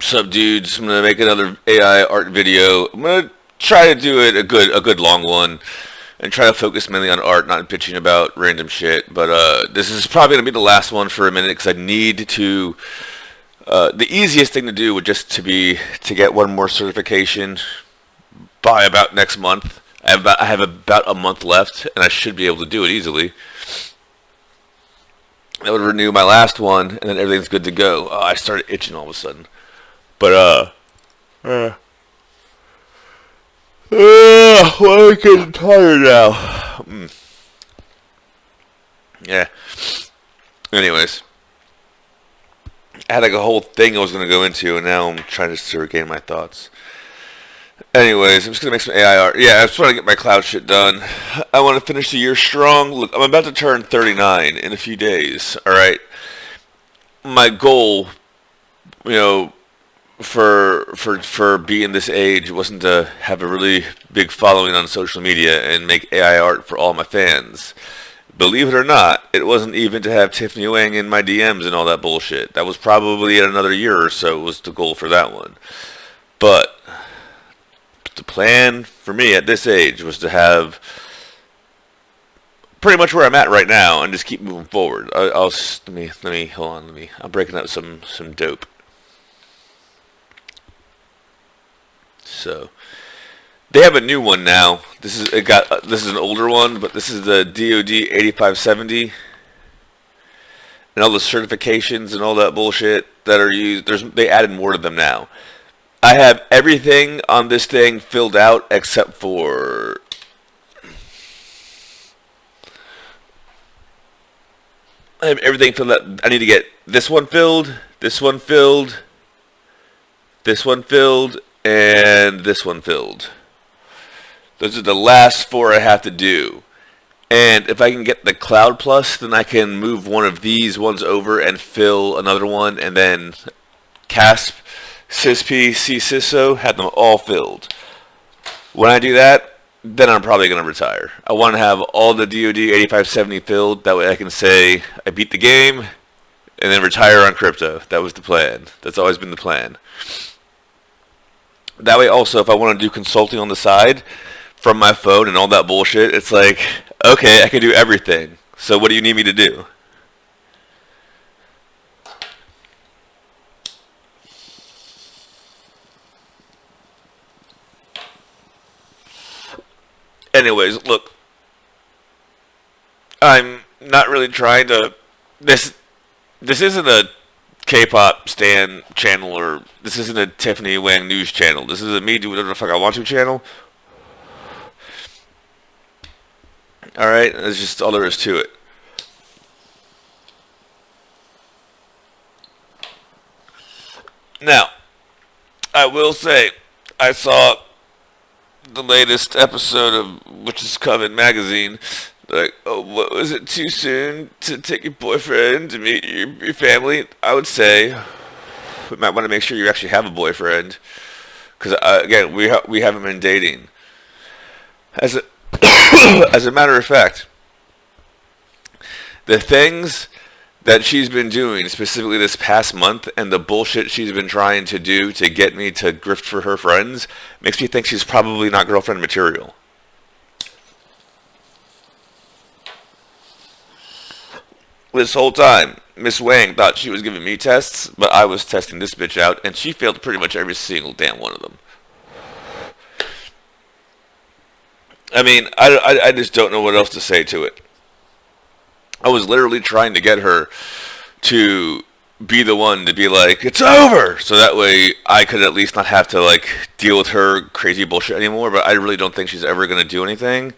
What's up, dudes? I'm gonna make another AI art video. I'm gonna try to do it a good long one, and try to focus mainly on art, not bitching about random shit. But this is probably gonna be the last one for a minute because I need to. The easiest thing to do would just to get one more certification by about next month. I have about a month left, and I should be able to do it easily. That would renew my last one, and then everything's good to go. I started itching all of a sudden. But well, I'm getting tired now. Yeah. Anyways, I had like a whole thing I was gonna go into, and now I'm trying to sort of gain my thoughts. Anyways, I'm just gonna make some AI art. Yeah, I just want to get my cloud shit done. I want to finish the year strong. Look, I'm about to turn 39 in a few days. All right. My goal, you know, for being this age wasn't to have a really big following on social media and make AI art for all my fans. Believe it or not, it wasn't even to have Tiffany Wang in my DMs and all that bullshit. That was probably in another year or so was the goal for that one. But the plan for me at this age was to have pretty much where I'm at right now and just keep moving forward. Let me hold on. I'm breaking out some dope. So they have a new one now. This is an older one, but this is the DoD 8570, and all the certifications and all that bullshit that are used. They added more to them now. I have everything on this thing filled out except for I have everything filled out. I need to get this one filled, this one filled, this one filled, and this one filled. Those are the last four I have to do. And if I can get the Cloud Plus, then I can move one of these ones over and fill another one, and then CASP, CISP, CISO, have them all filled. When I do that, then I'm probably going to retire. I want to have all the DoD 8570 filled. That way I can say I beat the game and then retire on crypto. That was the plan. That's always been the plan. That way also, if I want to do consulting on the side from my phone and all that bullshit, it's like, okay, I can do everything. So what do you need me to do? Anyways, look, I'm not really trying to. This isn't a K-pop stan channel, or this isn't a Tiffany Wang news channel. This is a me do whatever the fuck I want to channel. All right, that's just all there is to it. Now, I will say, I saw the latest episode of Which Is Coming magazine. Like, oh, what was it too soon to take your boyfriend to meet your family? I would say we might want to make sure you actually have a boyfriend, because again, we haven't been dating. As a as a matter of fact, the things that she's been doing, specifically this past month, and the bullshit she's been trying to do to get me to grift for her friends, makes me think she's probably not girlfriend material. This whole time, Miss Wang thought she was giving me tests, but I was testing this bitch out, and she failed pretty much every single damn one of them. I mean, I just don't know what else to say to it. I was literally trying to get her to be the one to be like, it's over! So that way I could at least not have to, like, deal with her crazy bullshit anymore, but I really don't think she's ever going to do anything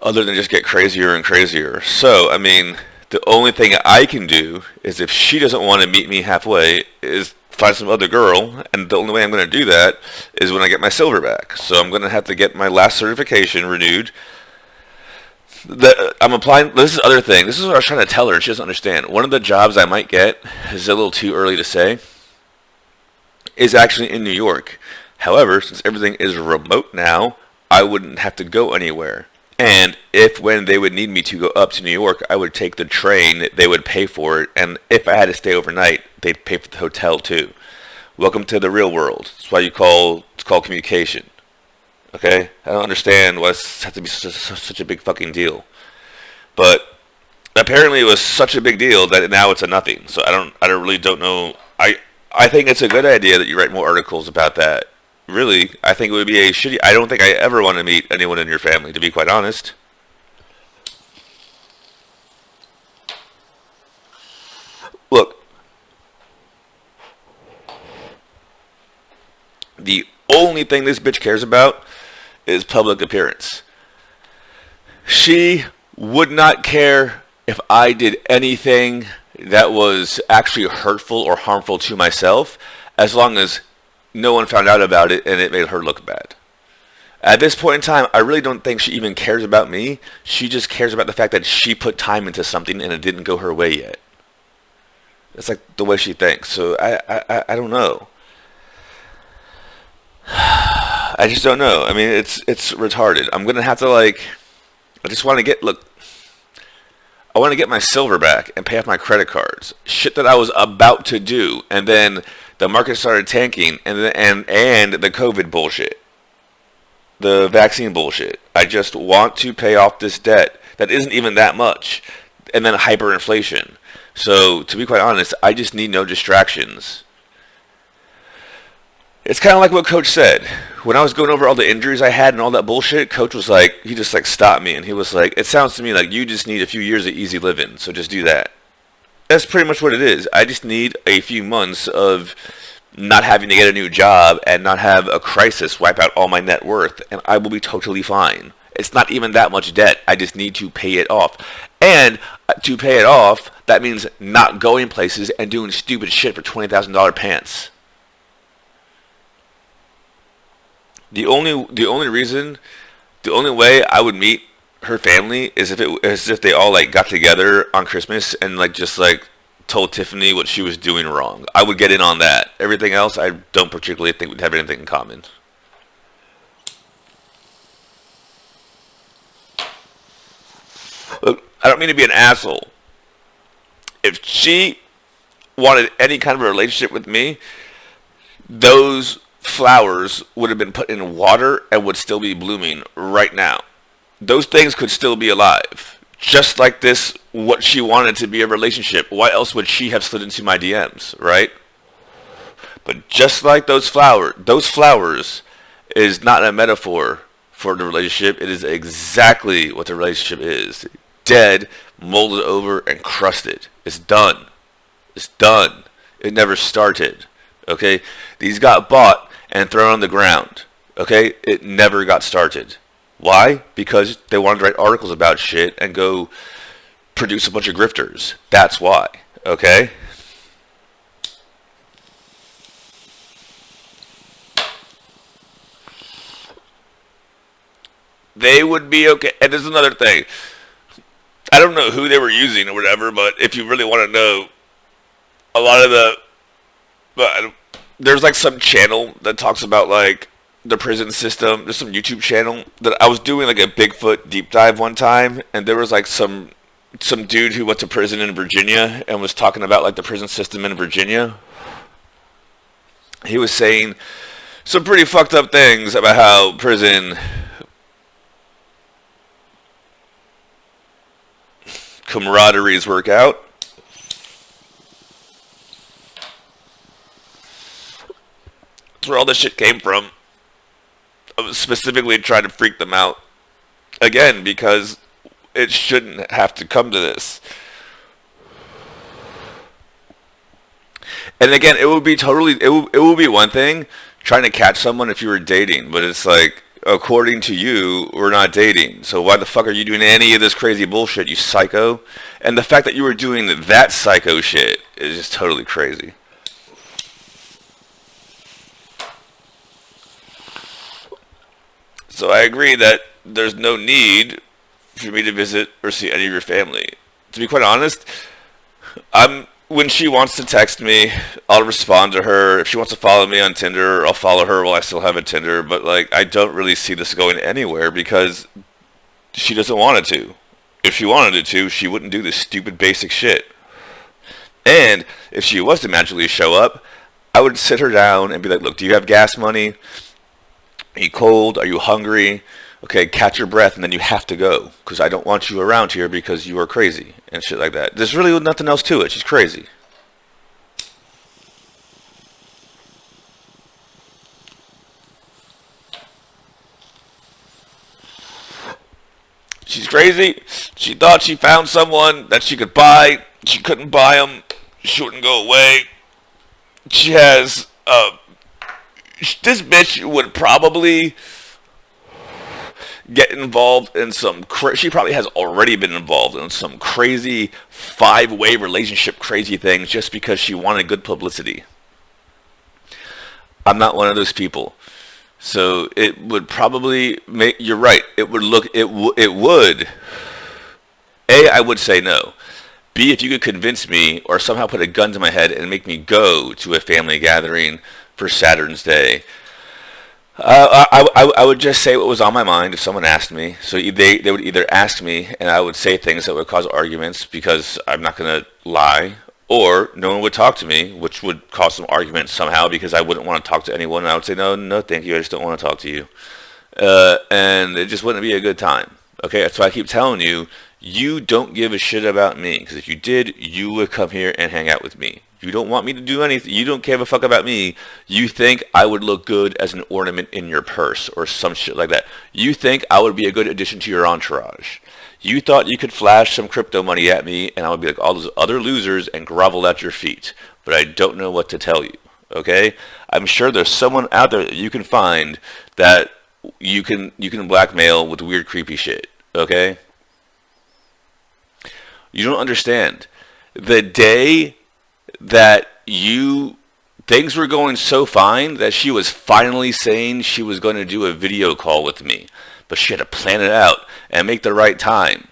other than just get crazier and crazier. So, I mean, the only thing I can do is, if she doesn't want to meet me halfway, is find some other girl, and the only way I'm going to do that is when I get my silver back. So I'm going to have to get my last certification renewed. I'm applying. This is the other thing. This is what I was trying to tell her. She doesn't understand. One of the jobs I might get, is a little too early to say, is actually in New York. However, since everything is remote now, I wouldn't have to go anywhere. And when they would need me to go up to New York, I would take the train. They would pay for it, and if I had to stay overnight, they'd pay for the hotel too. Welcome to the real world. That's why it's called communication. Okay? I don't understand why it has to be such a big fucking deal. But apparently it was such a big deal that now it's a nothing. So I really don't know. I think it's a good idea that you write more articles about that. Really, I think it would be a shitty. I don't think I ever want to meet anyone in your family, to be quite honest. Look, the only thing this bitch cares about is public appearance. She would not care if I did anything that was actually hurtful or harmful to myself, as long as no one found out about it and it made her look bad. At this point in time, I really don't think she even cares about me. She just cares about the fact that she put time into something and it didn't go her way yet. It's like the way she thinks. So I don't know. I just don't know. I mean, it's retarded. I'm gonna have to I just want to I want to get my silver back and pay off my credit cards. Shit that I was about to do, and then the market started tanking, and the COVID bullshit, the vaccine bullshit. I just want to pay off this debt that isn't even that much, and then hyperinflation. So to be quite honest, I just need no distractions. It's kind of like what Coach said. When I was going over all the injuries I had and all that bullshit, Coach was like, he just stopped me and he was like, it sounds to me like you just need a few years of easy living, so just do that. That's pretty much what it is. I just need a few months of not having to get a new job and not have a crisis wipe out all my net worth, and I will be totally fine. It's not even that much debt. I just need to pay it off. And to pay it off, that means not going places and doing stupid shit for $20,000 pants. The only way I would meet her family is if they all got together on Christmas and just told Tiffany what she was doing wrong. I would get in on that. Everything else, I don't particularly think we'd have anything in common. Look, I don't mean to be an asshole. If she wanted any kind of a relationship with me, those flowers would have been put in water and would still be blooming right now. Those things could still be alive. Just like this, what she wanted to be a relationship. Why else would she have slid into my DMs, right? But just like those flowers is not a metaphor for the relationship. It is exactly what the relationship is. Dead, molded over, and crusted. It's done. It's done. It never started. Okay? These got bought and thrown on the ground. Okay? It never got started. Why? Because they wanted to write articles about shit and go produce a bunch of grifters. That's why. Okay? They would be okay. And there's another thing. I don't know who they were using or whatever, but if you really want to know, a lot of there's some channel that talks about the prison system. There's some YouTube channel that I was doing a Bigfoot deep dive one time, and there was some dude who went to prison in Virginia and was talking about the prison system in Virginia. He was saying some pretty fucked up things about how prison camaraderies work out. That's where all this shit came from. I was specifically trying to freak them out. Again, because it shouldn't have to come to this. And again, it would be one thing trying to catch someone if you were dating, but it's according to you, we're not dating. So why the fuck are you doing any of this crazy bullshit, you psycho? And the fact that you were doing that psycho shit is just totally crazy. So I agree that there's no need for me to visit or see any of your family. To be quite honest, when she wants to text me, I'll respond to her. If she wants to follow me on Tinder, I'll follow her while I still have a Tinder. But I don't really see this going anywhere because she doesn't want it to. If she wanted it to, she wouldn't do this stupid basic shit. And if she was to magically show up, I would sit her down and be like, look, do you have gas money? Are you cold? Are you hungry? Okay, catch your breath, and then you have to go because I don't want you around here because you are crazy and shit like that. There's really nothing else to it. She's crazy. She's crazy. She thought she found someone that she could buy. She couldn't buy him. She wouldn't go away. She has this bitch would probably get involved in some she probably has already been involved in some crazy five-way relationship crazy things just because she wanted good publicity. I'm not one of those people. So it would probably make, you're right, it would look, it would, A, I would say no. B, if you could convince me or somehow put a gun to my head and make me go to a family gathering for Saturn's Day, I would just say what was on my mind if someone asked me. So they would either ask me and I would say things that would cause arguments because I'm not going to lie, or no one would talk to me, which would cause some arguments somehow because I wouldn't want to talk to anyone. And I would say, no, no, thank you. I just don't want to talk to you. And it just wouldn't be a good time. Okay, that's why I keep telling you, you don't give a shit about me. Because if you did, you would come here and hang out with me. You don't want me to do anything. You don't give a fuck about me. You think I would look good as an ornament in your purse or some shit like that. You think I would be a good addition to your entourage. You thought you could flash some crypto money at me and I would be like all those other losers and grovel at your feet. But I don't know what to tell you. Okay? I'm sure there's someone out there that you can find that you can blackmail with weird creepy shit. Okay? You don't understand. The day that things were going so fine that she was finally saying she was going to do a video call with me, but she had to plan it out and make the right time.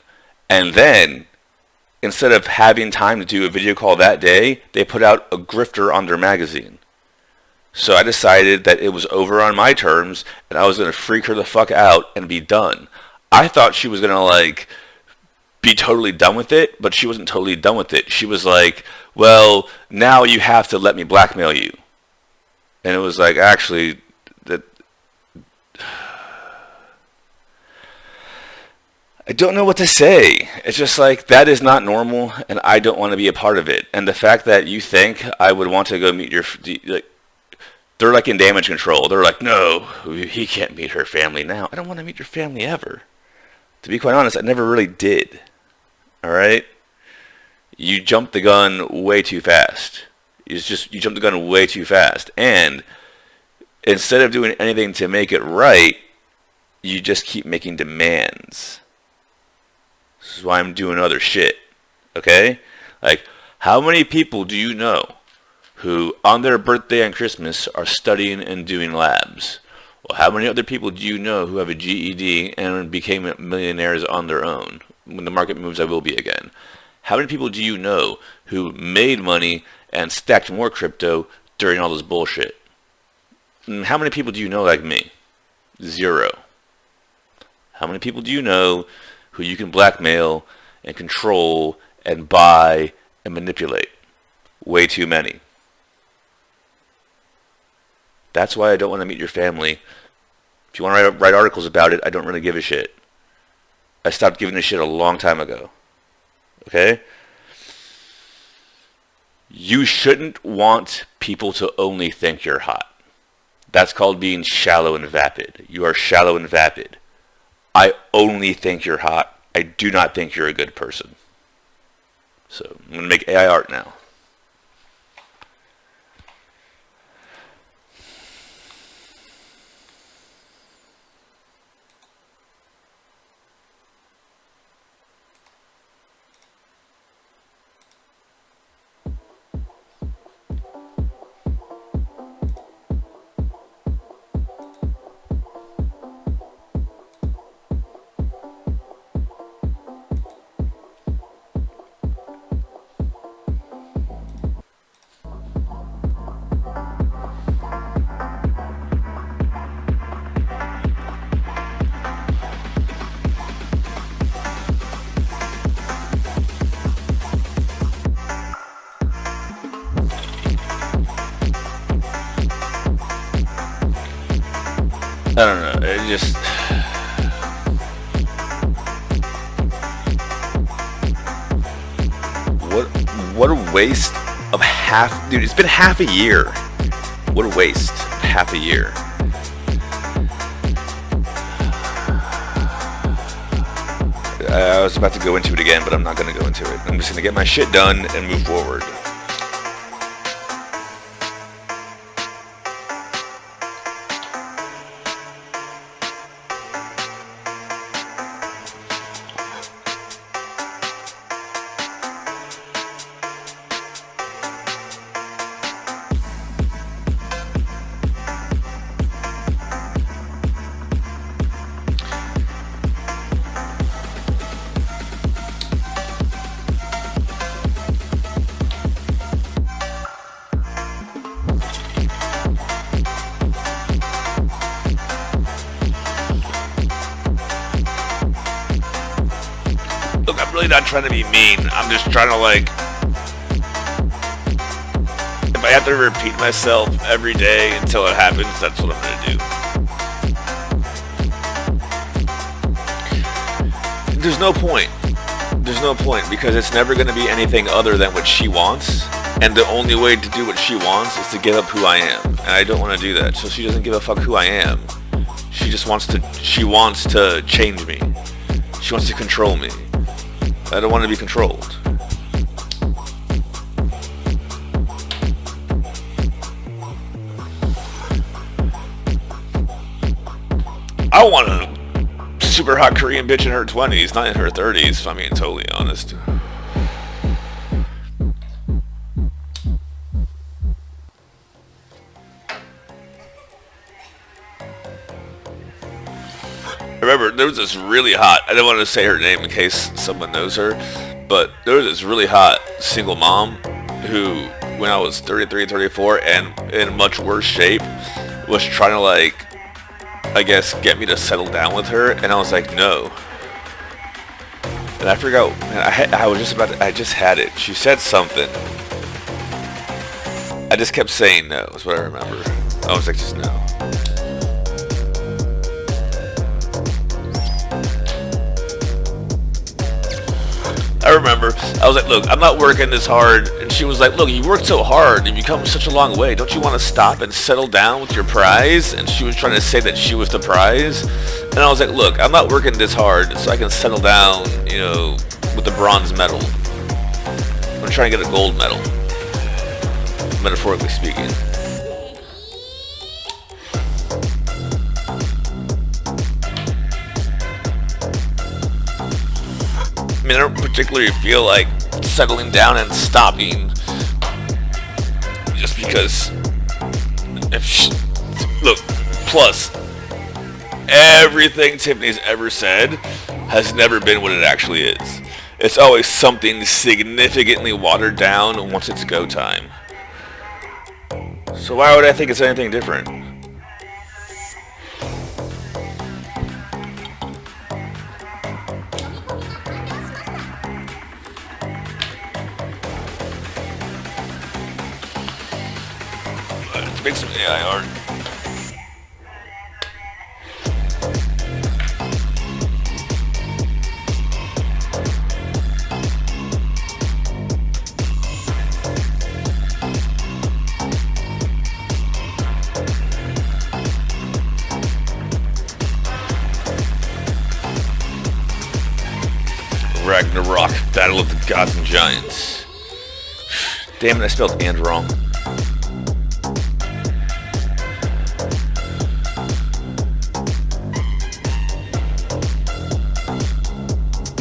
And then, instead of having time to do a video call that day, they put out a grifter on their magazine. So I decided that it was over on my terms, and I was going to freak her the fuck out and be done. I thought she was going to, be totally done with it, but she wasn't totally done with it. She was like, well, now you have to let me blackmail you. And it was like, actually, that I don't know what to say. It's just like, that is not normal, and I don't want to be a part of it. And the fact that you think I would want to go meet your... they're in damage control. They're like, no, he can't meet her family now. I don't want to meet your family ever. To be quite honest, I never really did. Alright? You jumped the gun way too fast. You jumped the gun way too fast. And instead of doing anything to make it right, you just keep making demands. This is why I'm doing other shit. Okay? How many people do you know who on their birthday and Christmas are studying and doing labs? Well, how many other people do you know who have a GED and became millionaires on their own? When the market moves, I will be again. How many people do you know who made money and stacked more crypto during all this bullshit? And how many people do you know like me? Zero. How many people do you know who you can blackmail and control and buy and manipulate? Way too many. That's why I don't want to meet your family. If you want to write articles about it, I don't really give a shit. I stopped giving a shit a long time ago. Okay? You shouldn't want people to only think you're hot. That's called being shallow and vapid. You are shallow and vapid. I only think you're hot. I do not think you're a good person. So, I'm going to make AI art now. I don't know. It just. What a waste of half. Dude, it's been half a year. What a waste. Half a year. I was about to go into it again, but I'm not going to go into it. I'm just going to get my shit done and move forward. Look, I'm really not trying to be mean. I'm just trying to, like, if I have to repeat myself every day until it happens, that's what I'm going to do. There's no point. There's no point, because it's never going to be anything other than what she wants. And the only way to do what she wants is to give up who I am. And I don't want to do that. So she doesn't give a fuck who I am. She just wants to, change me. She wants to control me. I don't want to be controlled. I want a super hot Korean bitch in her 20s, not in her 30s, if I'm being totally honest. Remember, there was this really hot, I don't want to say her name in case someone knows her, but there was this really hot single mom who, when I was 33, 34, and in much worse shape, was trying to, like, I guess, get me to settle down with her, and I was like, no. And I forgot, man, I just had it. She said something. I just kept saying no, is what I remember. I was like, just no. I remember, I was like, look, I'm not working this hard. And she was like, look, you worked so hard and you've come such a long way. Don't you want to stop and settle down with your prize? And she was trying to say that she was the prize. And I was like, look, I'm not working this hard so I can settle down, you know, with the bronze medal. I'm trying to get a gold medal, metaphorically speaking. I mean, I don't particularly feel like settling down and stopping just because look, plus everything Tiffany's ever said has never been what it actually is. It's always something significantly watered down once it's go time. So why would I think it's anything different? Let's make some AI art. Ragnarok, Battle of the Gods and Giants. Damn it, I spelled "and" wrong.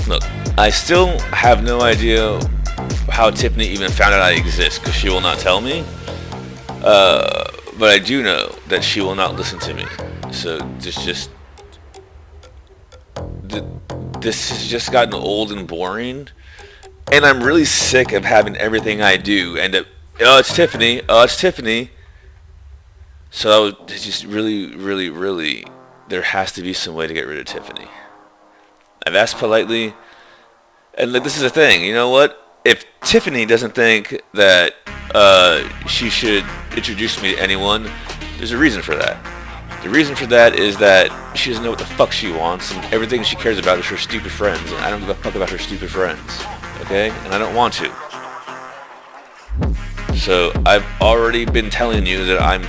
Look, I still have no idea how Tiffany even found out I exist, because she will not tell me. But I do know that she will not listen to me. So this has just gotten old and boring, and I'm really sick of having everything I do end up, oh, it's Tiffany, oh, it's Tiffany. So it's just really, there has to be some way to get rid of Tiffany. I've asked politely, and this is the thing, you know what? If Tiffany doesn't think that she should introduce me to anyone, there's a reason for that. The reason for that is that she doesn't know what the fuck she wants, and everything she cares about is her stupid friends, and I don't give a fuck about her stupid friends, okay? And I don't want to. So I've already been telling you that I am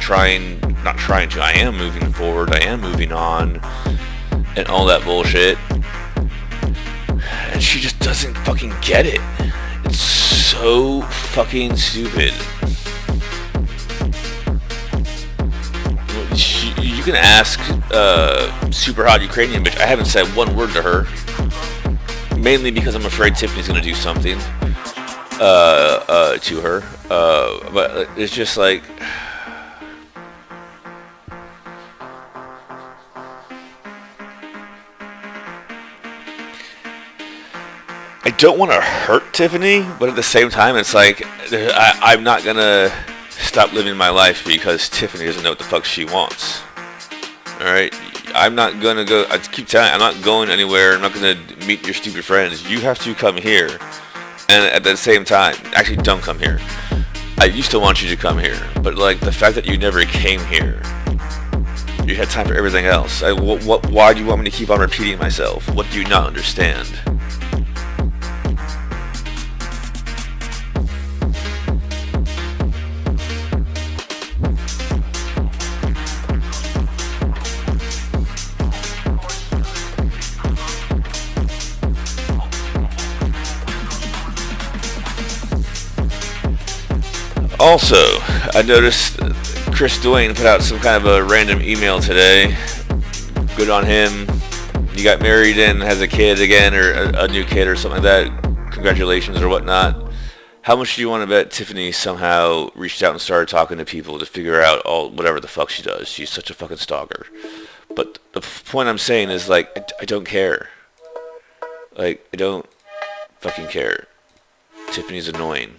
moving forward, I am moving on, and all that bullshit. And she just doesn't fucking get it. It's so fucking stupid. You can ask super hot Ukrainian bitch. I haven't said one word to her. Mainly because I'm afraid Tiffany's gonna do something to her. But it's just like... I don't want to hurt Tiffany, but at the same time, it's like I'm not gonna stop living my life because Tiffany doesn't know what the fuck she wants. All right, I'm not gonna go. I keep telling you, I'm not going anywhere. I'm not gonna meet your stupid friends. You have to come here, and at the same time, actually, don't come here. I used to want you to come here, but like the fact that you never came here, you had time for everything else. Why do you want me to keep on repeating myself? What do you not understand? Also, I noticed Chris Dwayne put out some kind of a random email today. Good on him. He got married and has a kid again, or a new kid or something like that. Congratulations or whatnot. How much do you want to bet Tiffany somehow reached out and started talking to people to figure out whatever the fuck she does? She's such a fucking stalker. But the point I'm saying is, like, I don't care. Like, I don't fucking care. Tiffany's annoying.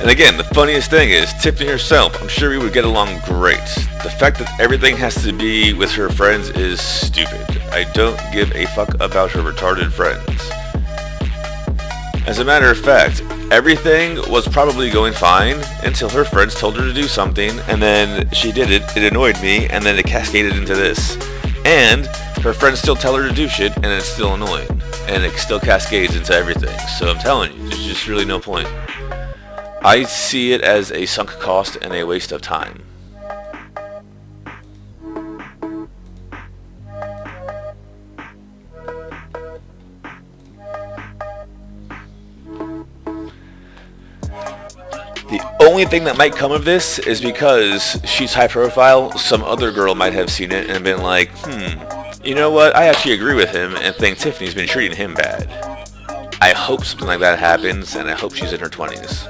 And again, the funniest thing is, Tiffany herself, I'm sure we would get along great. The fact that everything has to be with her friends is stupid. I don't give a fuck about her retarded friends. As a matter of fact, everything was probably going fine until her friends told her to do something, and then she did it, it annoyed me, and then it cascaded into this. And her friends still tell her to do shit, and it's still annoying. And it still cascades into everything. So I'm telling you, there's just really no point. I see it as a sunk cost and a waste of time. The only thing that might come of this is because she's high profile, some other girl might have seen it and been like, you know what, I actually agree with him and think Tiffany's been treating him bad. I hope something like that happens, and I hope she's in her 20s.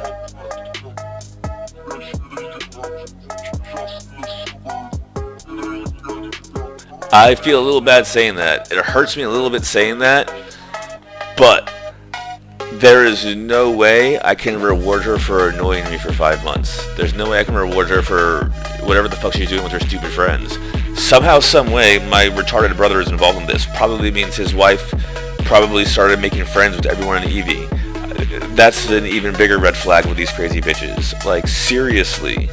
I feel a little bad saying that. It hurts me a little bit saying that, but there is no way I can reward her for annoying me for 5 months. There's no way I can reward her for whatever the fuck she's doing with her stupid friends. Somehow, some way, my retarded brother is involved in this. Probably means his wife probably started making friends with everyone in Eevee. That's an even bigger red flag with these crazy bitches. Like, seriously.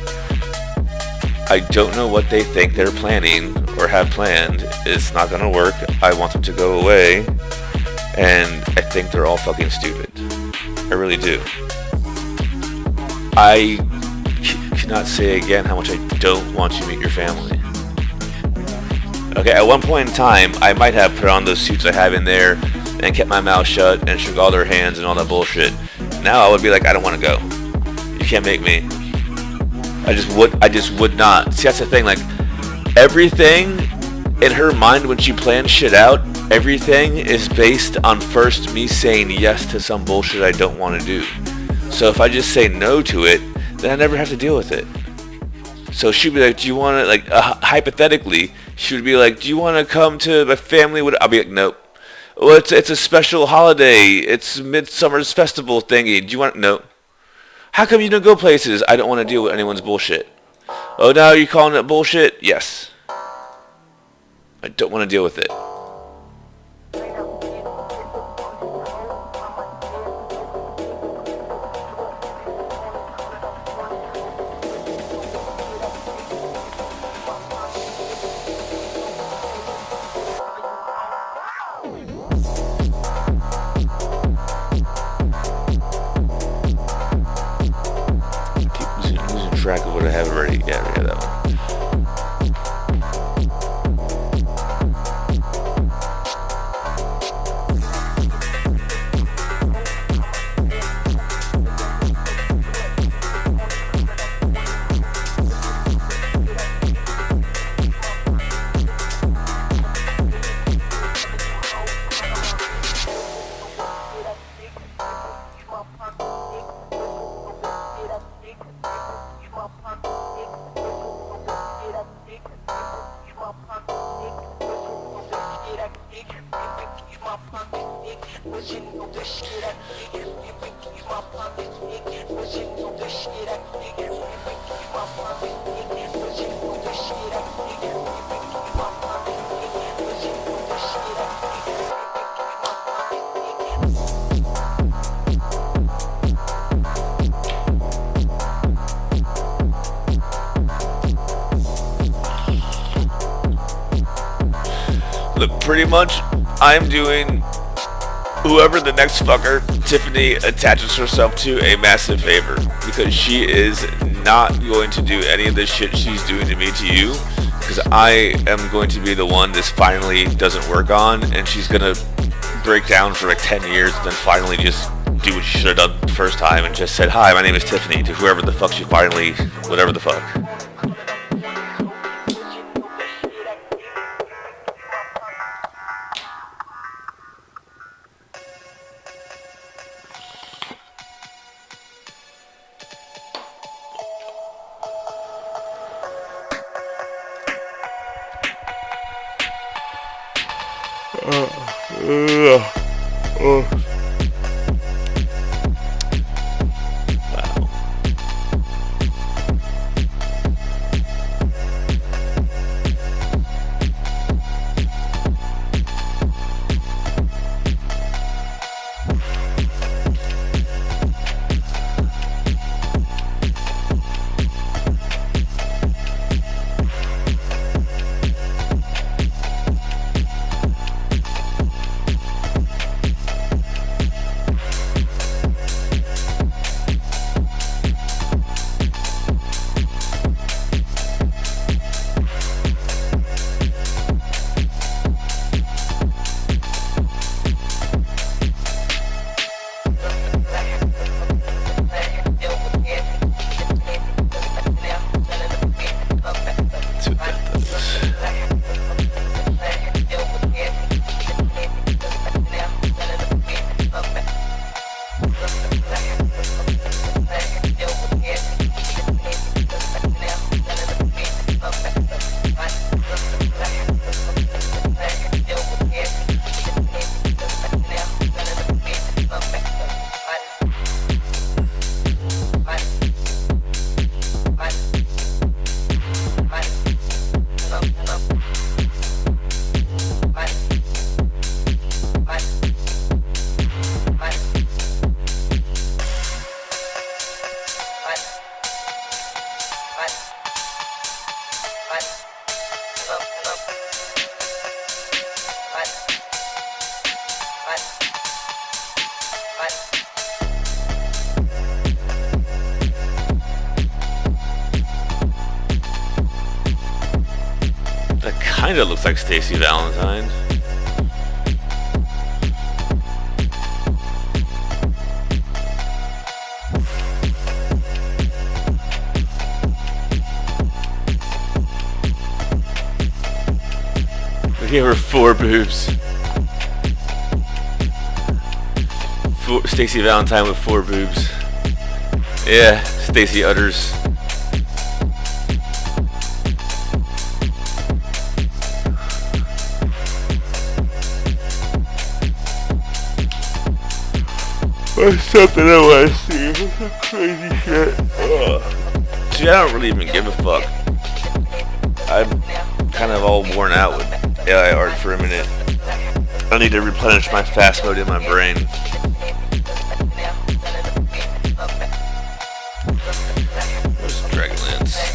I don't know what they think they're planning or have planned. It's not gonna work. I want them to go away. And I think they're all fucking stupid. I really do. I cannot say again how much I don't want you to meet your family. Okay, at one point in time, I might have put on those suits I have in there and kept my mouth shut and shook all their hands and all that bullshit. Now I would be like, I don't want to go. You can't make me. I just would not. See, that's the thing, like, everything in her mind when she plans shit out, everything is based on first me saying yes to some bullshit I don't want to do. So if I just say no to it, then I never have to deal with it. So she'd be like, do you want to, like, hypothetically, she would be like, do you want to come to my family? I'll be like, nope. Well, it's a special holiday. It's Midsummer's Festival thingy. Do you want, nope. How come you don't go places? I don't want to deal with anyone's bullshit. Oh, now you're calling it bullshit? Yes. I don't want to deal with it. Track of what I have already. Yeah, we got that one. Look, pretty much, I'm doing whoever the next fucker Tiffany attaches herself to a massive favor, because she is not going to do any of this shit she's doing to me to you, because I am going to be the one this finally doesn't work on, and she's gonna break down for like 10 years and then finally just do what she should have done the first time and just said, hi, my name is Tiffany, to whoever the fuck she finally, whatever the fuck. Kinda looks like Stacy Valentine. We gave her 4 boobs. Stacy Valentine with 4 boobs. Yeah, Stacy Utters. something I want to see. Some crazy shit. Ugh. See, I don't really even give a fuck. I'm kind of all worn out with AI art for a minute. I need to replenish my fast mode in my brain. Where's Dragonlance?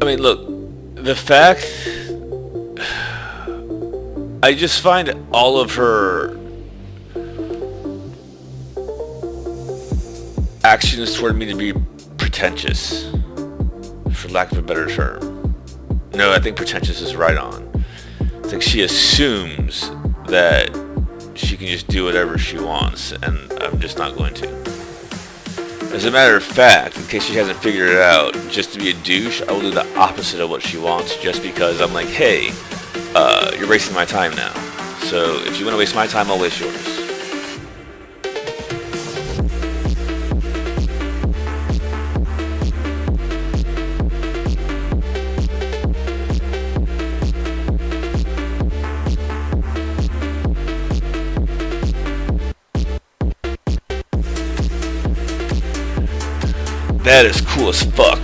I mean, look, the fact, I just find all of her actions toward me to be pretentious, for lack of a better term. No, I think pretentious is right on. It's like she assumes that she can just do whatever she wants, and I'm just not going to. As a matter of fact, in case she hasn't figured it out, just to be a douche, I will do the opposite of what she wants just because I'm like, hey, you're wasting my time now. So if you want to waste my time, I'll waste yours. That is cool as fuck.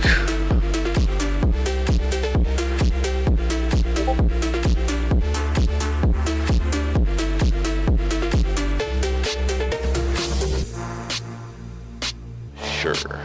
Sure.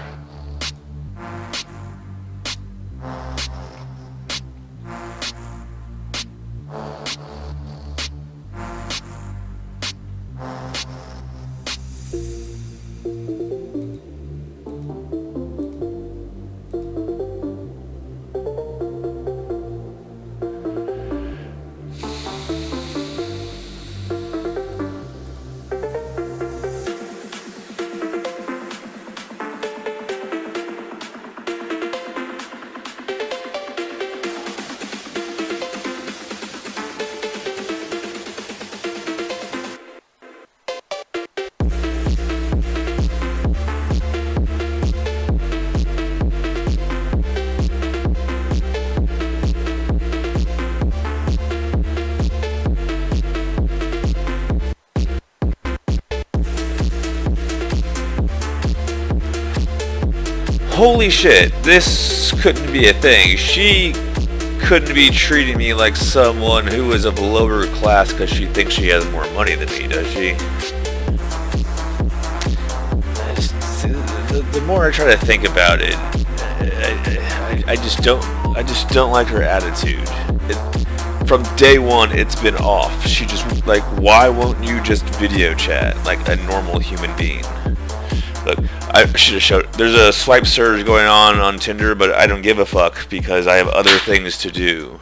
Holy shit, this couldn't be a thing. She couldn't be treating me like someone who is of lower class because she thinks she has more money than me, does she? The more I try to think about it, I just don't like her attitude. From day one, it's been off. She just, like, why won't you just video chat like a normal human being? Look, I should have showed. There's a swipe surge going on Tinder, but I don't give a fuck because I have other things to do.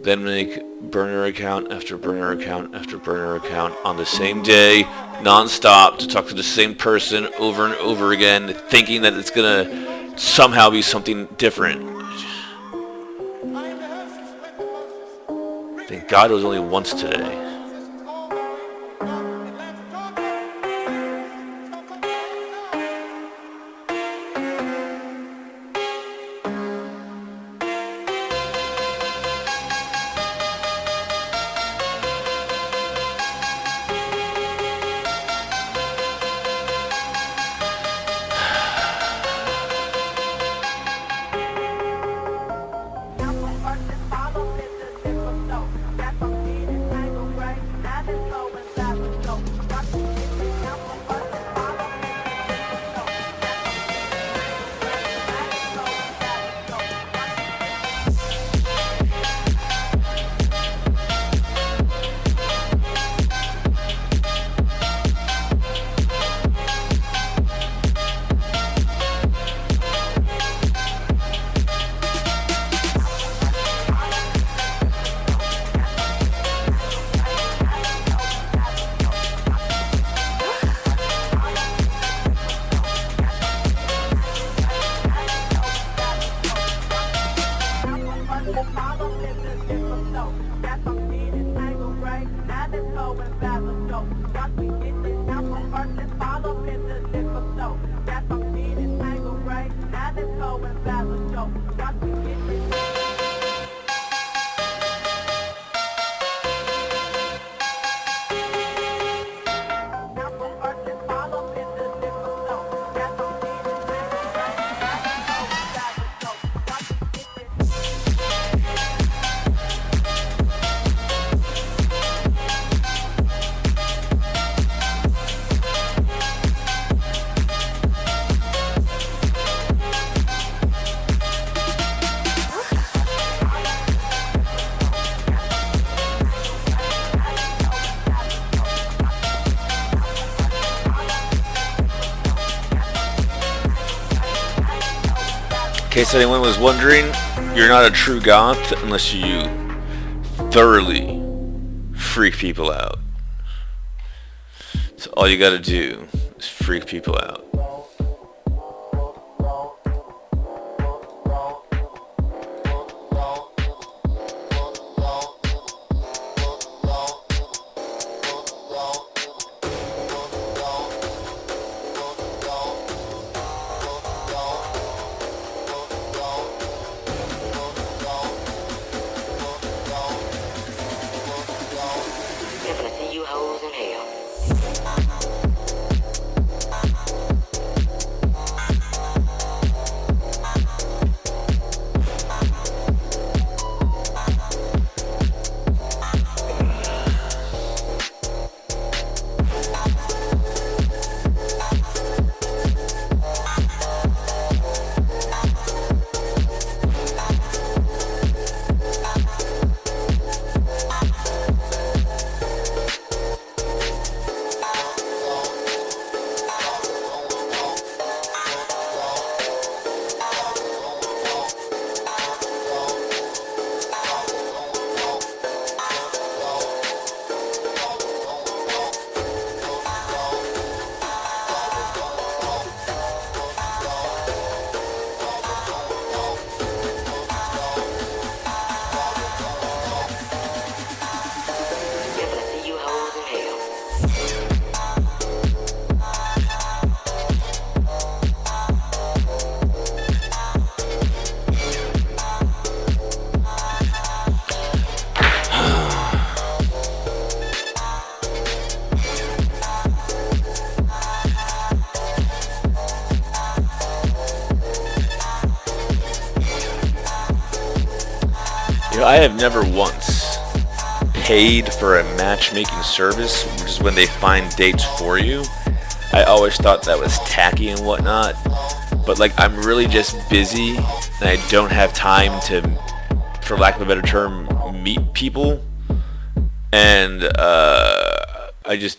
Then make burner account after burner account after burner account on the same day, non-stop, to talk to the same person over and over again, thinking that it's gonna somehow be something different. Thank God it was only once today. case anyone was wondering, you're not a true goth unless you thoroughly freak people out. So all you gotta do is freak people out. I have never once paid for a matchmaking service, which is when they find dates for you. I always thought that was tacky and whatnot, but like I'm really just busy and I don't have time to, for lack of a better term, meet people. And I just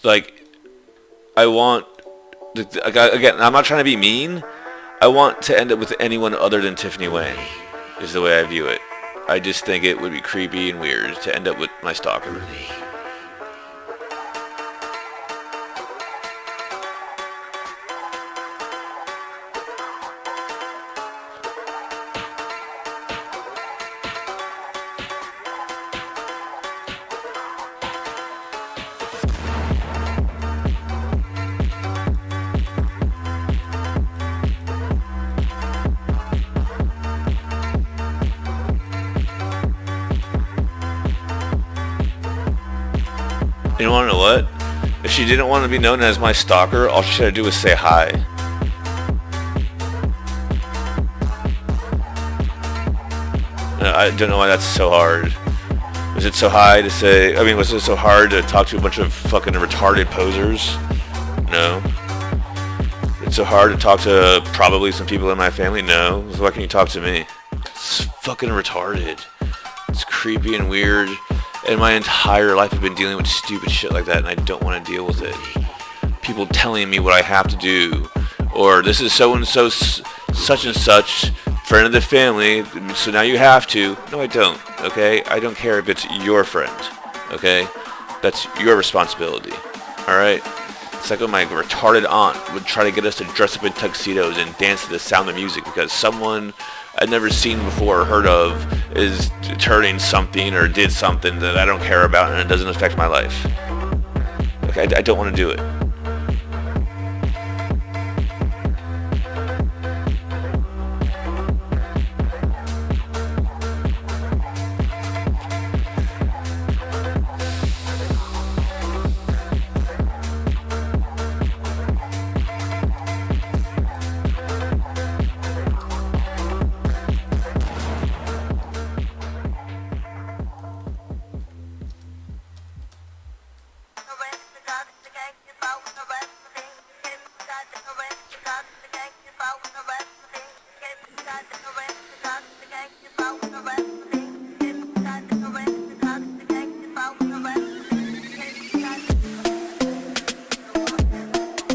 like I want again. I'm not trying to be mean. I want to end up with anyone other than Tiffany Wayne. Is the way I view it. I just think it would be creepy and weird to end up with my stalker. You wanna know what? If she didn't want to be known as my stalker, all she had to do was say hi. I don't know why that's so hard. Was it so hard to say? I mean, was it so hard to talk to a bunch of fucking retarded posers? No. It's so hard to talk to probably some people in my family? No. So why can't you talk to me? It's fucking retarded. It's creepy and weird. And my entire life I've been dealing with stupid shit like that, and I don't want to deal with it. People telling me what I have to do, or this is so-and-so such and such, friend of the family, so now you have to. No, I don't, okay? I don't care if it's your friend, okay? That's your responsibility, alright? It's like when my retarded aunt would try to get us to dress up in tuxedos and dance to the sound of music because someone I'd never seen before or heard of is turning something or did something that I don't care about and it doesn't affect my life. Okay, I don't want to do it.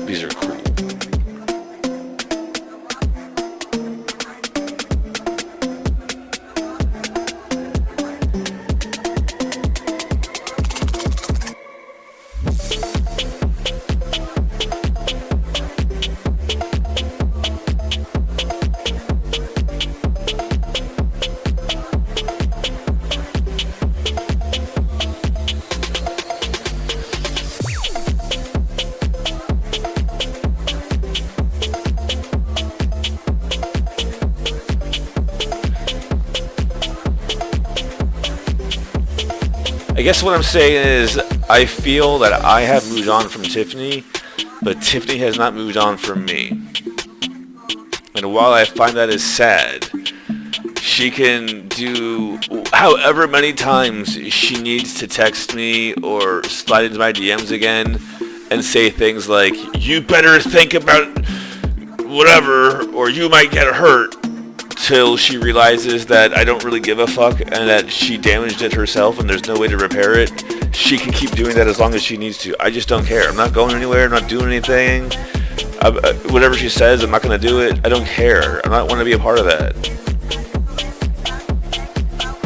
These are cool. I guess what I'm saying is I feel that I have moved on from Tiffany, but Tiffany has not moved on from me. And while I find that is sad, she can do however many times she needs to text me or slide into my DMs again and say things like, you better think about whatever or you might get hurt, till she realizes that I don't really give a fuck and that she damaged it herself and there's no way to repair it. She can keep doing that as long as she needs to. I just don't care. I'm not going anywhere. I'm not doing anything. Whatever she says, I'm not going to do it. I don't care. I don't want to be a part of that.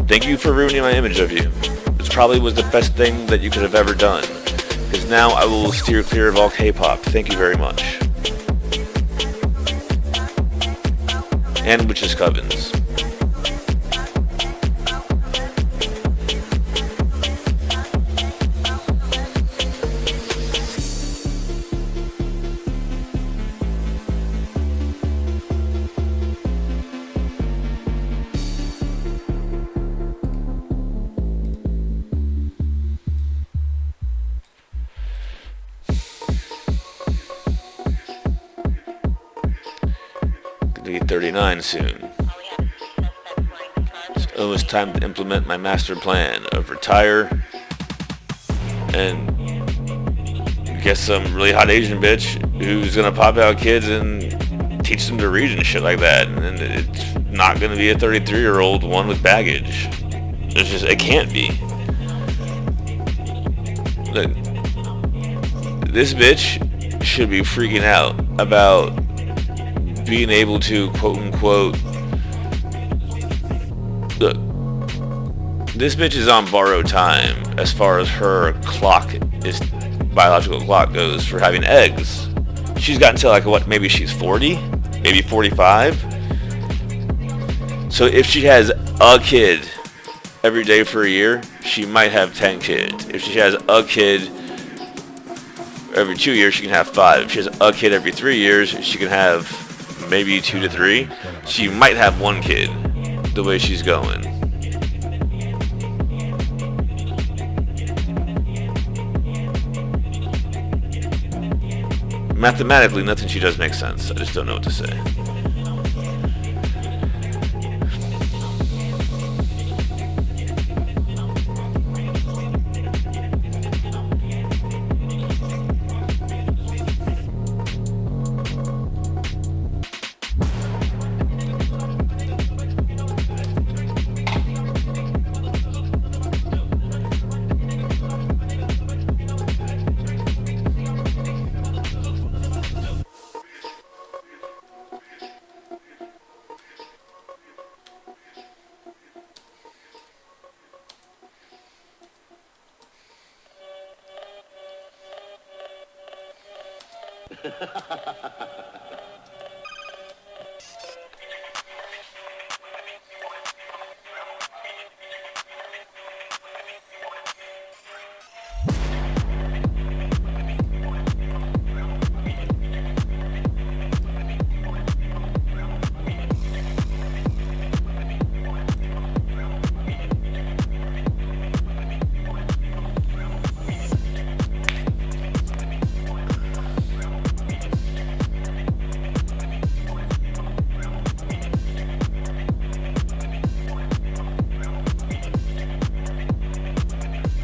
Thank you for ruining my image of you. This probably was the best thing that you could have ever done. Because now I will steer clear of all K-pop. Thank you very much. And Witches Covens. Gonna be 39 soon. It's almost time to implement my master plan of retire and get some really hot Asian bitch who's gonna pop out kids and teach them to read and shit like that. And it's not gonna be a 33-year-old one with baggage. It's just, it can't be. Look, this bitch should be freaking out about being able to, quote unquote, look, this bitch is on borrowed time as far as her biological clock goes for having eggs. She's gotten to like, what, maybe she's 40, maybe 45. So if she has a kid every day for a year, she might have 10 kids. If she has a kid every 2 years, she can have 5. If she has a kid every 3 years, she can have maybe 2 to 3. She might have 1 kid the way she's going. Mathematically, nothing she does makes sense. I just don't know what to say.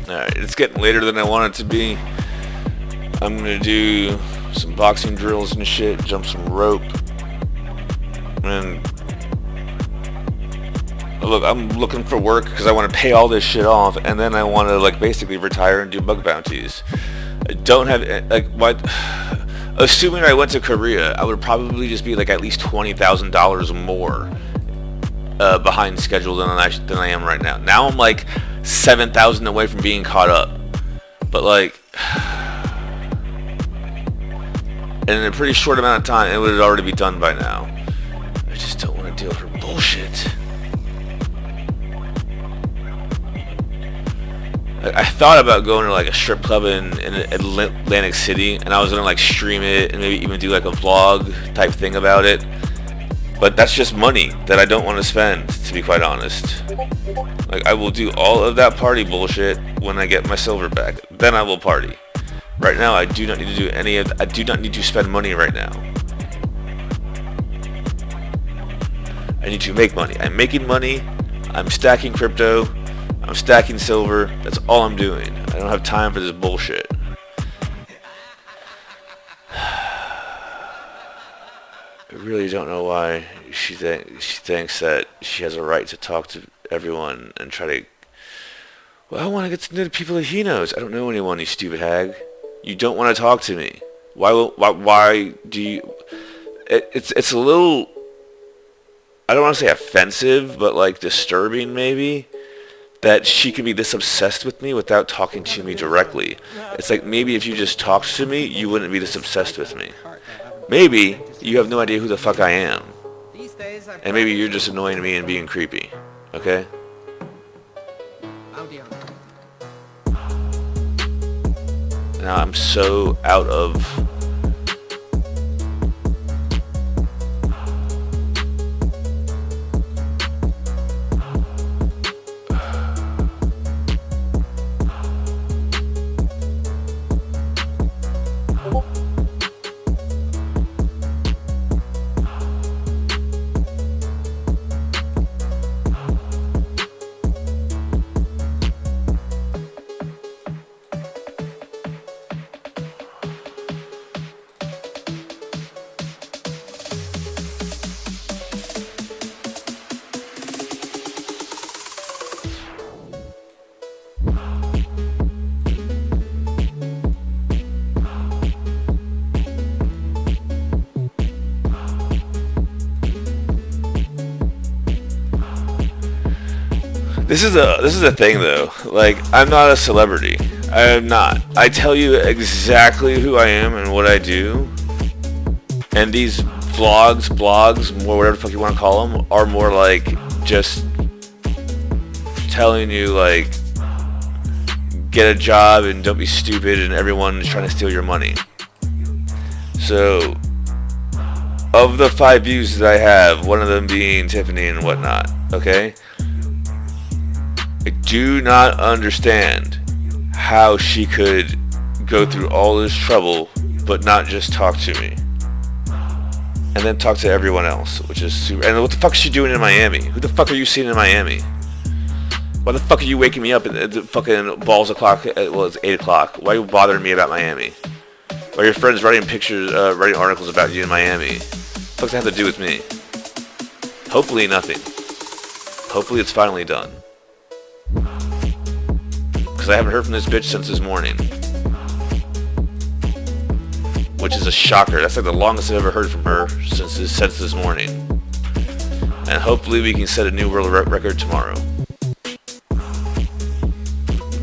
Alright, it's getting later than I want it to be. I'm gonna do some boxing drills and shit, jump some rope. And look, I'm looking for work because I want to pay all this shit off, and then I want to like basically retire and do bug bounties. I don't have like what. Assuming I went to Korea, I would probably just be like at least $20,000 more behind schedule than I am right now. Now I'm like 7,000 away from being caught up, but like, and in a pretty short amount of time, it would already be done by now. I just don't want to deal with her bullshit. I thought about going to like a strip club in Atlantic City, and I was gonna like stream it and maybe even do like a vlog type thing about it. But that's just money that I don't want to spend, to be quite honest. Like, I will do all of that party bullshit when I get my silver back. Then I will party. Right now, I do not need to do any of I do not need to spend money right now. I need to make money. I'm making money. I'm stacking crypto. I'm stacking silver. That's all I'm doing. I don't have time for this bullshit. I really don't know why she thinks that she has a right to talk to everyone and try to... Well, I want to get to know the people that he knows. I don't know anyone, you stupid hag. You don't want to talk to me. Why do you... It's a little... I don't want to say offensive, but like disturbing maybe, that she could be this obsessed with me without talking to me directly. It's like maybe if you just talked to me, you wouldn't be this obsessed with me. Maybe you have no idea who the fuck I am. And maybe you're just annoying me and being creepy. Okay? Now I'm so out of... This is a thing though. Like, I'm not a celebrity. I am not. I tell you exactly who I am and what I do. And these vlogs, blogs, or whatever the fuck you want to call them, are more like just telling you like, get a job and don't be stupid and everyone is trying to steal your money. So, of the 5 views that I have, one of them being Tiffany and whatnot, okay? I do not understand how she could go through all this trouble but not just talk to me. And then talk to everyone else, which is super... And what the fuck is she doing in Miami? Who the fuck are you seeing in Miami? Why the fuck are you waking me up at the fucking balls o'clock? Well, it's 8 o'clock. Why are you bothering me about Miami? Why are your friends writing pictures, writing articles about you in Miami? What the fuck does that have to do with me? Hopefully nothing. Hopefully it's finally done. Because I haven't heard from this bitch since this morning. Which is a shocker. That's like the longest I've ever heard from her since this morning. And hopefully we can set a new world record tomorrow.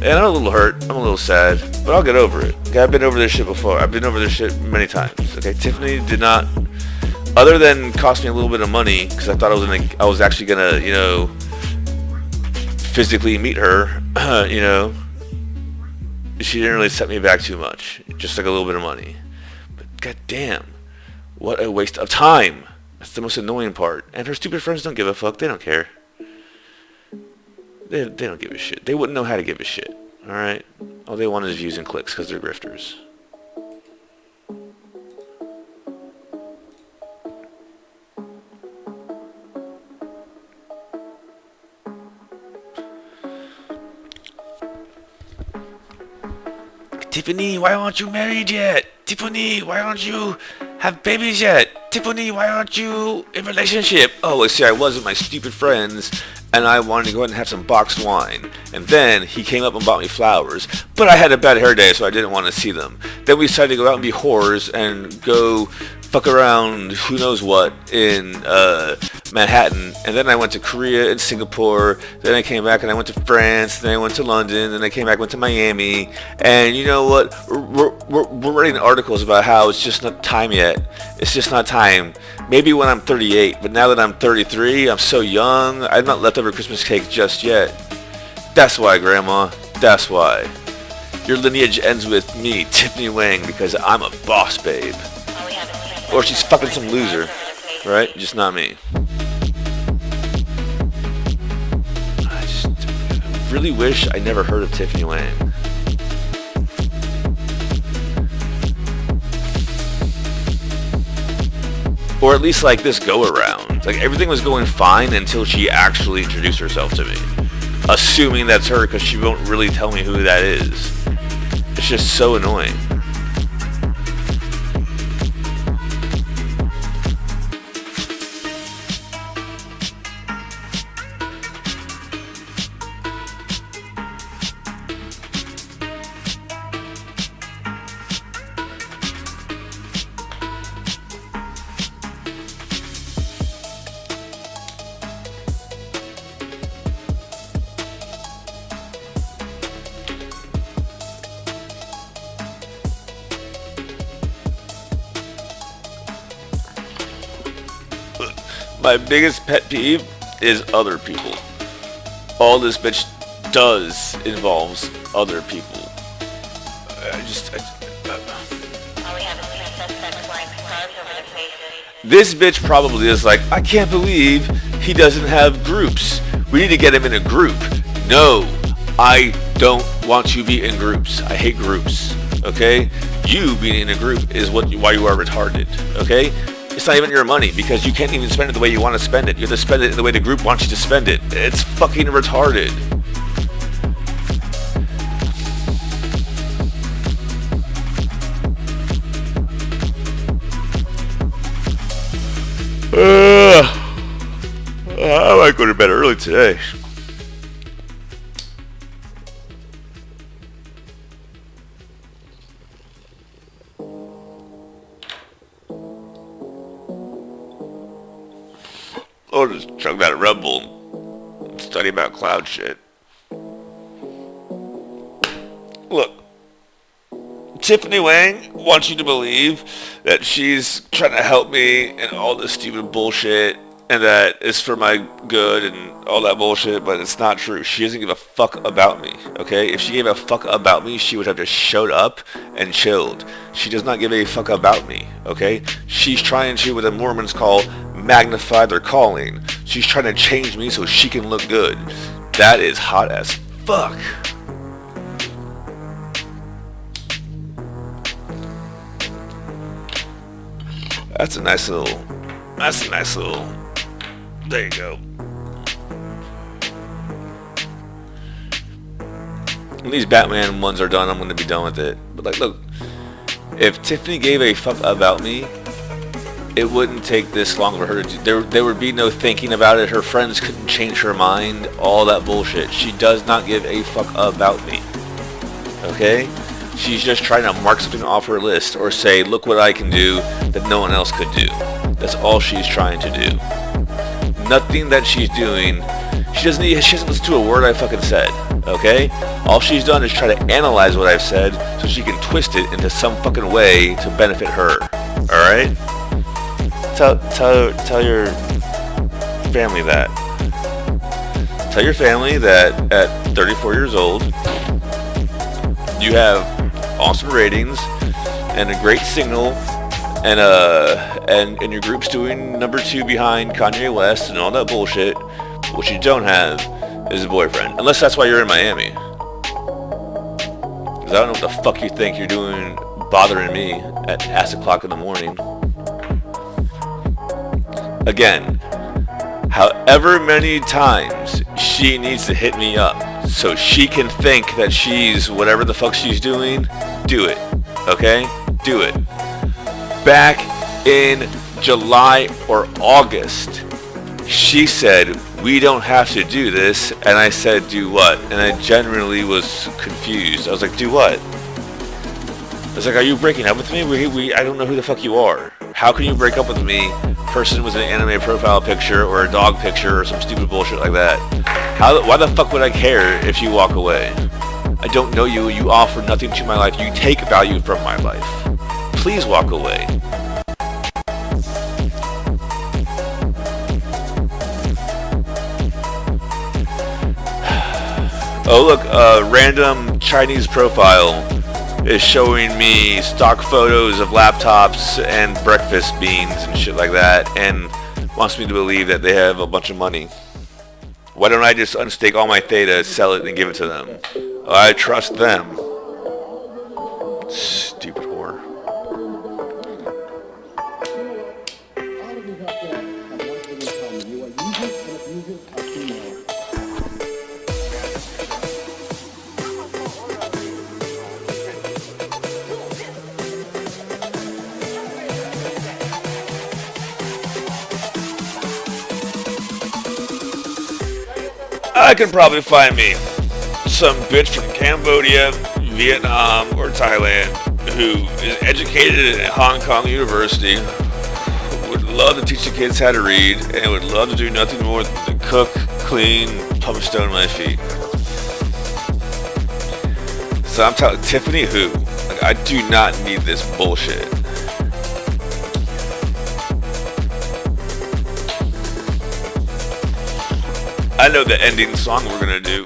And I'm a little hurt. I'm a little sad. But I'll get over it. Okay, I've been over this shit before. I've been over this shit many times. Okay, Tiffany did not... Other than cost me a little bit of money, because I thought I was actually gonna, you know, physically meet her, you know, she didn't really set me back too much. Just like a little bit of money. But goddamn, what a waste of time. That's the most annoying part. And her stupid friends don't give a fuck. They don't care. They don't give a shit. They wouldn't know how to give a shit. Alright? All they want is views and clicks because they're grifters. Tiffany, why aren't you married yet? Tiffany, why aren't you have babies yet? Tiffany, why aren't you in a relationship? Oh, well, see, I was with my stupid friends, and I wanted to go ahead and have some boxed wine. And then he came up and bought me flowers, but I had a bad hair day, so I didn't want to see them. Then we decided to go out and be whores and go fuck around who knows what in Manhattan. And then I went to Korea and Singapore. Then I came back and I went to France. Then I went to London. Then I came back, went to Miami. And you know what? We're writing articles about how it's just not time yet. It's just not time. Maybe when I'm 38, but now that I'm 33, I'm so young. I'm not leftover Christmas cake just yet. That's why, Grandma. That's why. Your lineage ends with me, Tiffany Wang, because I'm a boss babe. Or she's fucking some loser. right? Just not me. I just really wish I never heard of Tiffany Wang. Or at least like this go around. Like everything was going fine until she actually introduced herself to me. Assuming that's her because she won't really tell me who that is. It's just so annoying. My biggest pet peeve is other people. All this bitch does involves other people. This bitch probably is like, I can't believe he doesn't have groups. We need to get him in a group. No, I don't want you to be in groups. I hate groups. Okay? You being in a group is why you are retarded. Okay? It's not even your money because you can't even spend it the way you want to spend it. You have to spend it the way the group wants you to spend it. It's fucking retarded. I might go to bed early today. I'll just chug that Red Bull and study about cloud shit. Look, Tiffany Wang wants you to believe that she's trying to help me and all this stupid bullshit and that it's for my good and all that bullshit, but it's not true. She doesn't give a fuck about me, okay? If she gave a fuck about me, she would have just showed up and chilled. She does not give a fuck about me, okay? She's trying to, what the Mormons call, magnify their calling. She's trying to change me so she can look good. That is hot as fuck. That's a nice little, there you go. When these Batman ones are done, I'm going to be done with it. But like, look, if Tiffany gave a fuck about me, it wouldn't take this long for her to do. There would be no thinking about it. Her friends couldn't change her mind. All that bullshit. She does not give a fuck about me. Okay? She's just trying to mark something off her list or say, look what I can do that no one else could do. That's all she's trying to do. Nothing that she's doing. She doesn't listen to a word I fucking said. Okay? All she's done is try to analyze what I've said so she can twist it into some fucking way to benefit her. Alright? Tell your family that. Tell your family that at 34 years old, you have awesome ratings and a great signal, and your group's doing number 2 behind Kanye West and all that bullshit. What you don't have is a boyfriend, unless that's why you're in Miami. Because I don't know what the fuck you think you're doing bothering me at ass o'clock in the morning. Again, however many times she needs to hit me up so she can think that she's whatever the fuck she's doing, do it. Okay? Do it. Back in July or August, she said, we don't have to do this, and I said, do what? And I genuinely was confused. I was like, do what? I was like, are you breaking up with me? I don't know who the fuck you are. How can you break up with me? Person with an anime profile picture or a dog picture or some stupid bullshit like that. Why the fuck would I care if you walk away? I don't know you. You offer nothing to my life. You take value from my life. Please walk away. Oh look, random Chinese profile is showing me stock photos of laptops and breakfast beans and shit like that, and wants me to believe that they have a bunch of money. Why don't I just unstake all my theta, sell it, and give it to them? I trust them. Stupid whore. I can probably find me some bitch from Cambodia, Vietnam, or Thailand who is educated at Hong Kong University, would love to teach the kids how to read, and would love to do nothing more than cook, clean, pump stone my feet. So I'm telling Tiffany who? Like, I do not need this bullshit. I know the ending song we're gonna do.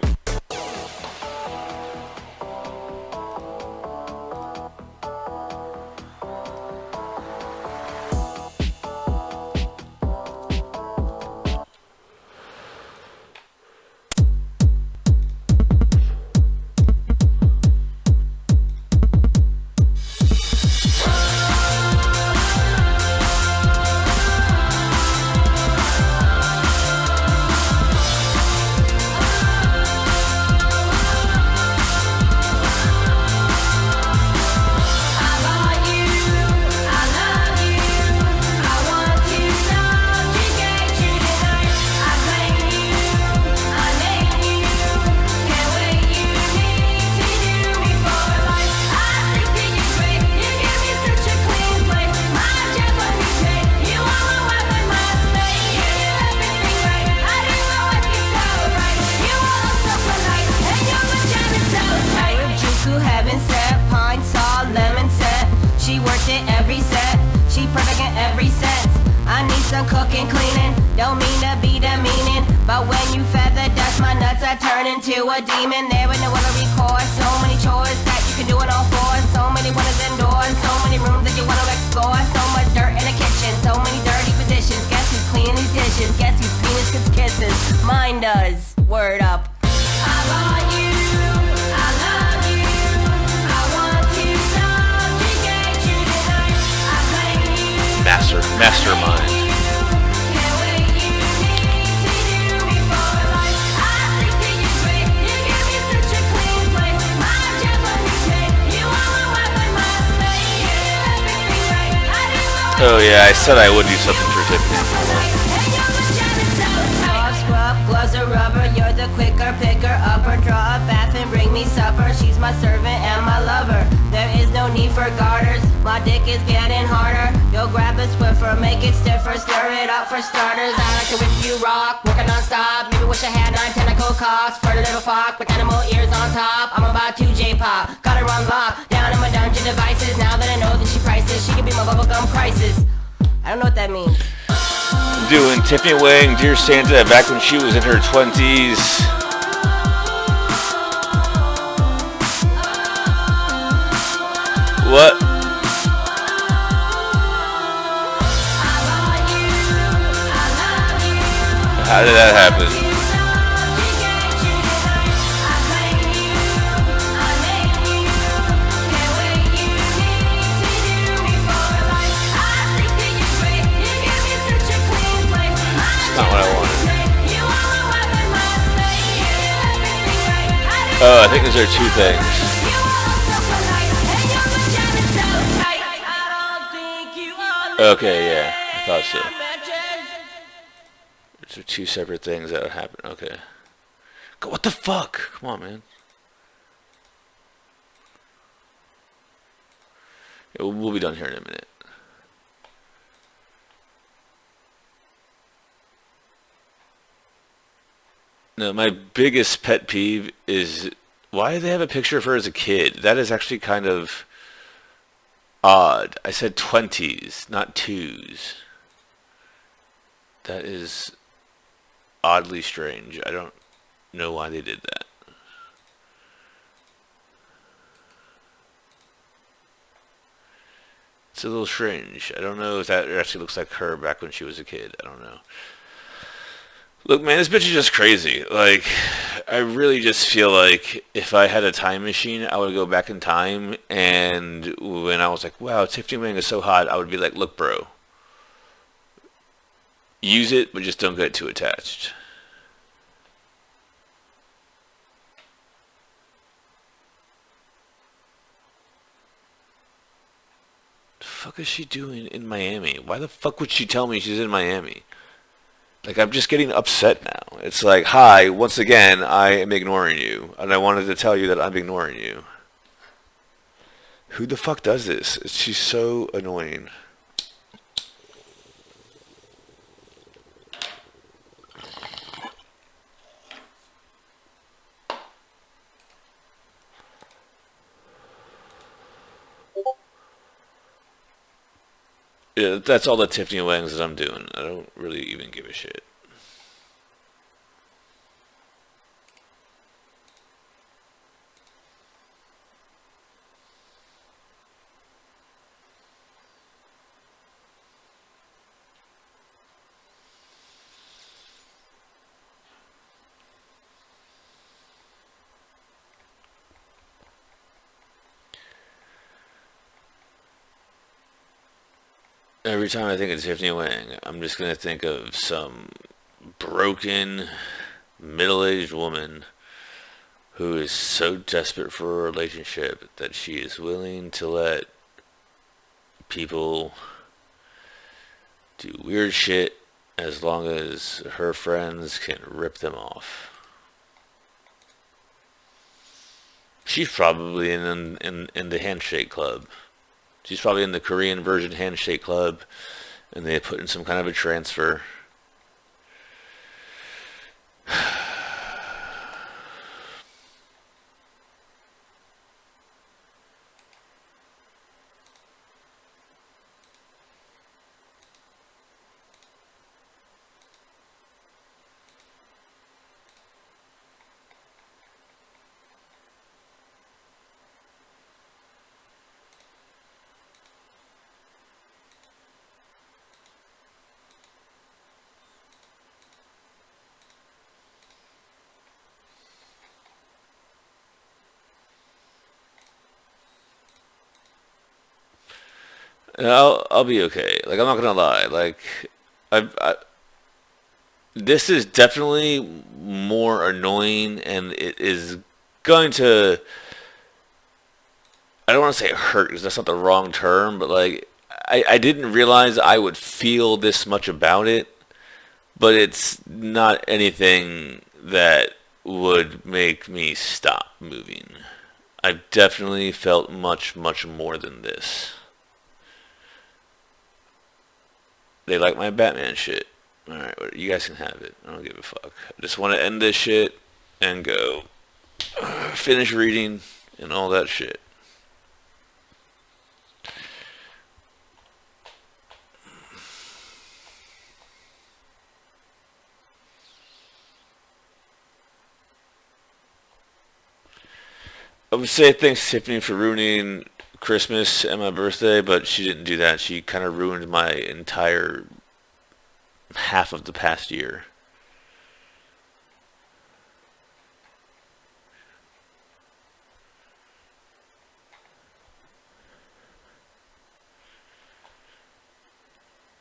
Cooking, cleaning, don't mean to be demeaning, but when you feather dust, my nuts are turn into a demon. There ain't no one to record, so many chores that you can do it all for. So many windows indoors, so many rooms that you want to explore. So much dirt in the kitchen, so many dirty positions. Guess who's cleaning these dishes? Guess whose penis gets kisses? Mine does. Word up. I love you, I love you. I want to subjugate you tonight. I blame you. Mastermind. Oh yeah, I said I would do something for Tiffany. Scrub, gloves or rubber, you're the quicker picker upper. Draw a bath and bring me supper. She's my servant and my lover. There is no need for garters. My dick is getting harder. You'll grab a Swiffer, make it stiffer, stir it up for starters. I like to whip you rock, working non-stop. Maybe wish I had 9 tentacle cocks. For the little fuck with animal ears on top. I'm about to J-pop, got her on lock. Down in my dungeon devices. Now that I know that she prices, she can be my bubblegum crisis. I don't know what that means. Doing Tiffany Wang, Dear Santa, back when she was in her 20s. What? How did that happen? Not what I wanted. Oh, I think those are two things. Okay, yeah, I thought so. Those are two separate things that would happen. Okay. What the fuck? Come on, man. Yeah, we'll be done here in a minute. No, my biggest pet peeve is why do they have a picture of her as a kid? That is actually kind of odd. I said 20s, not 2s. That is oddly strange. I don't know why they did that. It's a little strange. I don't know if that actually looks like her back when she was a kid. I don't know. Look, man, this bitch is just crazy. Like, I really just feel like if I had a time machine, I would go back in time, and when I was like, wow, Tiffany Wang is so hot, I would be like, look, bro, use it, but just don't get too attached. The fuck is she doing in Miami? Why the fuck would she tell me she's in Miami? Like, I'm just getting upset now. It's like, hi, once again, I am ignoring you, and I wanted to tell you that I'm ignoring you. Who the fuck does this? She's so annoying. Yeah, that's all the Tiffany Wangs that I'm doing. I don't really even give a shit. Every time I think of Tiffany Wang, I'm just gonna think of some broken, middle-aged woman who is so desperate for a relationship that she is willing to let people do weird shit as long as her friends can rip them off. She's probably in the handshake club. She's probably in the Korean version handshake club, and they put in some kind of a transfer. And I'll be okay. Like, I'm not gonna lie. Like, I this is definitely more annoying, and it is going to. I don't want to say hurt because that's not the wrong term, but like, I didn't realize I would feel this much about it, but it's not anything that would make me stop moving. I've definitely felt much, much more than this. They like my Batman shit. Alright, you guys can have it. I don't give a fuck. I just want to end this shit and go finish reading and all that shit. I would say thanks Tiffany for ruining Christmas and my birthday, but she didn't do that. She kind of ruined my entire half of the past year.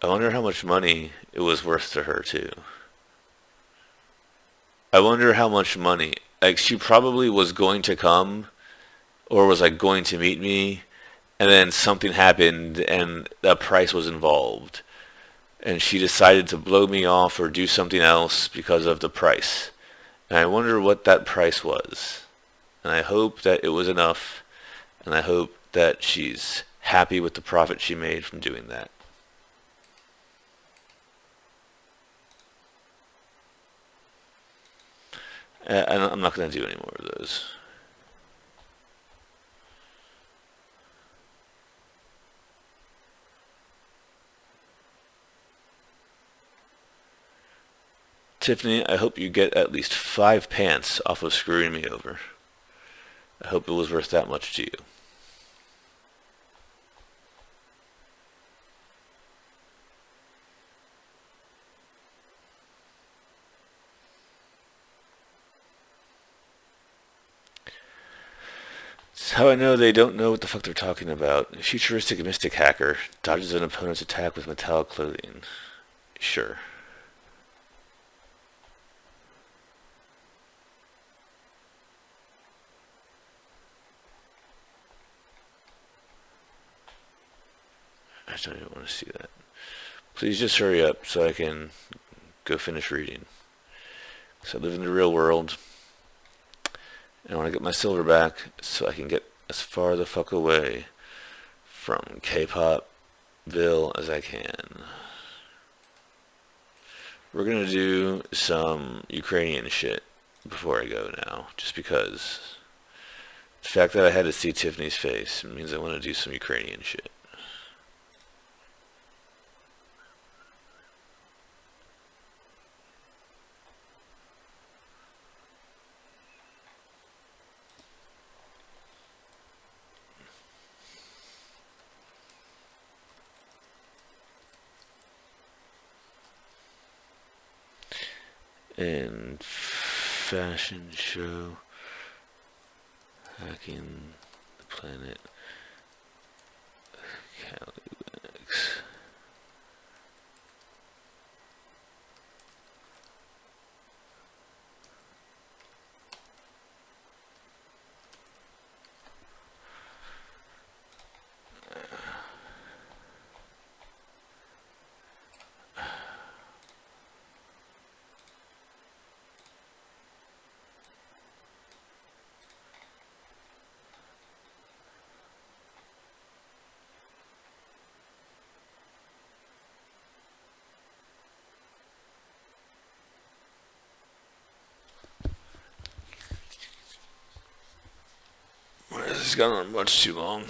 I wonder how much money it was worth to her too. I wonder how much money. Like, she probably was going to come, or was like going to meet me, and then something happened and the price was involved, and she decided to blow me off or do something else because of the price. And I wonder what that price was. And I hope that it was enough, and I hope that she's happy with the profit she made from doing that. And I'm not going to do any more of those. Tiffany, I hope you get at least 5 pants off of screwing me over. I hope it was worth that much to you. How I know they don't know what the fuck they're talking about. A futuristic mystic hacker dodges an opponent's attack with metallic clothing. Sure. I don't even want to see that. Please just hurry up so I can go finish reading. So I live in the real world. And I want to get my silver back so I can get as far the fuck away from K-Popville as I can. We're going to do some Ukrainian shit before I go now, just because the fact that I had to see Tiffany's face means I want to do some Ukrainian shit. And fashion show, hacking the planet, Calibax. This has gone on much too long.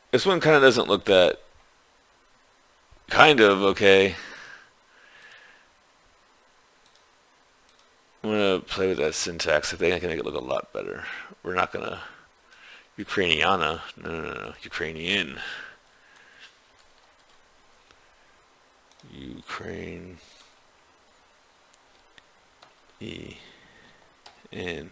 This one kind of doesn't look that kind of okay. I'm gonna play with that syntax. I think I can make it look a lot better. We're not gonna Ukrainiana. No. Ukrainian. Ukraine. N.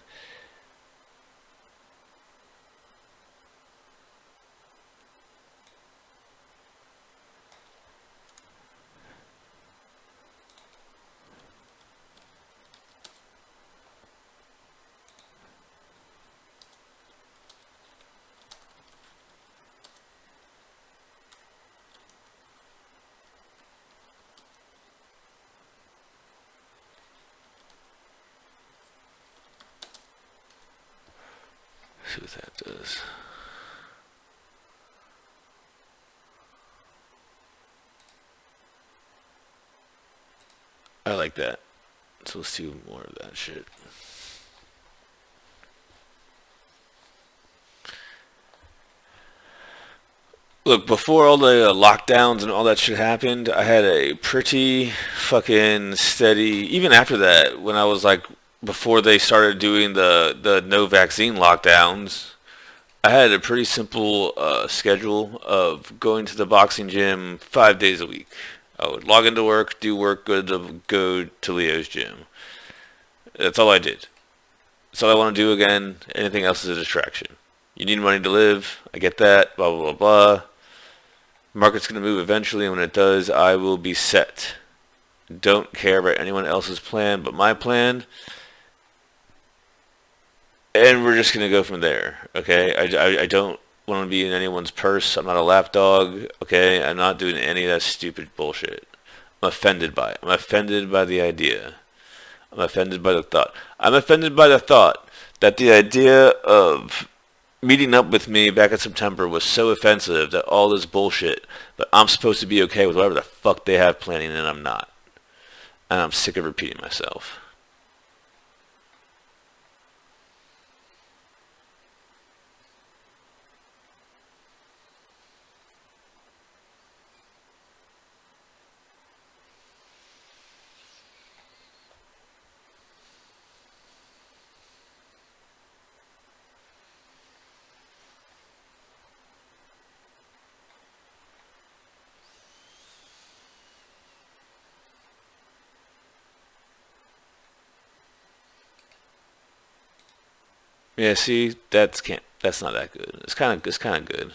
See what that does. I like that. So let's do more of that shit. Look, before all the lockdowns and all that shit happened, I had a pretty fucking steady, even after that, when I was like, before they started doing the no vaccine lockdowns, I had a pretty simple schedule of going to the boxing gym 5 days a week. I would log into work, do work, go to Leo's gym. That's all I did. That's all I want to do again. Anything else is a distraction. You need money to live. I get that. Blah, blah, blah, blah. Market's going to move eventually, and when it does, I will be set. Don't care about anyone else's plan but my plan. And we're just going to go from there, okay? I don't want to be in anyone's purse. I'm not a lapdog, okay? I'm not doing any of that stupid bullshit. I'm offended by it. I'm offended by the idea. I'm offended by the thought. I'm offended by the thought that the idea of meeting up with me back in September was so offensive that all this bullshit, but I'm supposed to be okay with whatever the fuck they have planning, and I'm not. And I'm sick of repeating myself. Yeah, see, that's not that good. It's kind of good.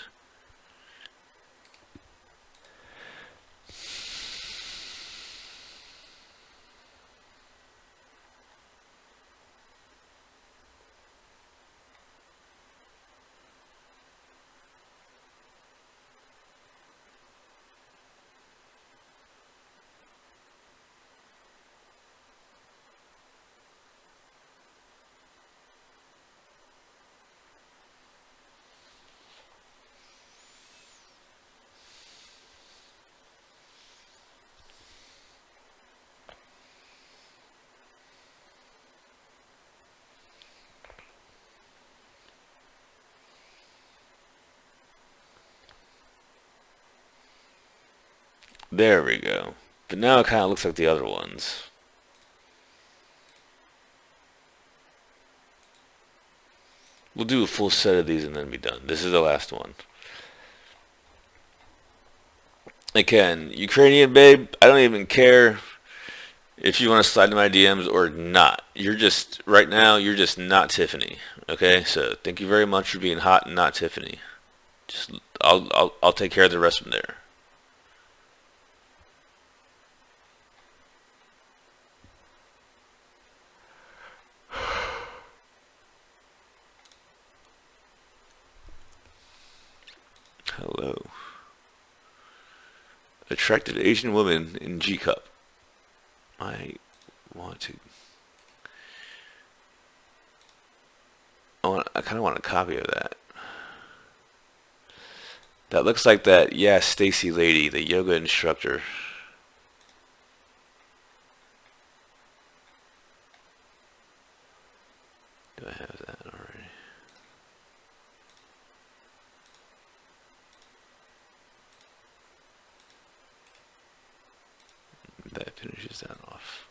There we go. But now it kind of looks like the other ones. We'll do a full set of these and then be done. This is the last one. Again, Ukrainian babe, I don't even care if you want to slide into my DMs or not. You're just, right now, you're just not Tiffany. Okay? So thank you very much for being hot and not Tiffany. Just, I'll take care of the rest from there. Hello. Attractive Asian woman in G cup. I want to. I kind of want a copy of that. That looks like that, yeah, Stacy lady, the yoga instructor. Do I have that already? That finishes that off.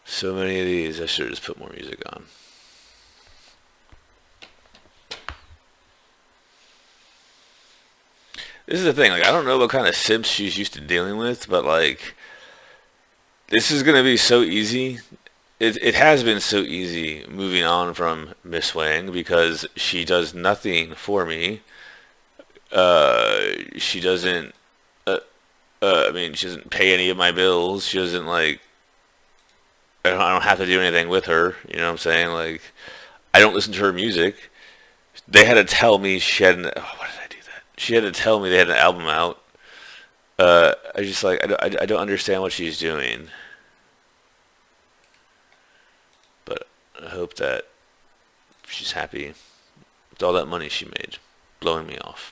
So many of these, I should just put more music on. This is the thing, like, I don't know what kind of simps she's used to dealing with, but, like, this is going to be so easy. It has been so easy moving on from Miss Wang because she does nothing for me. She doesn't, I mean, she doesn't pay any of my bills. She doesn't, like, I don't have to do anything with her. You know what I'm saying? Like, I don't listen to her music. They had to tell me she had an, oh, why did I do that? She had to tell me they had an album out. I just, like, I don't understand what she's doing. But I hope that she's happy with all that money she made, blowing me off.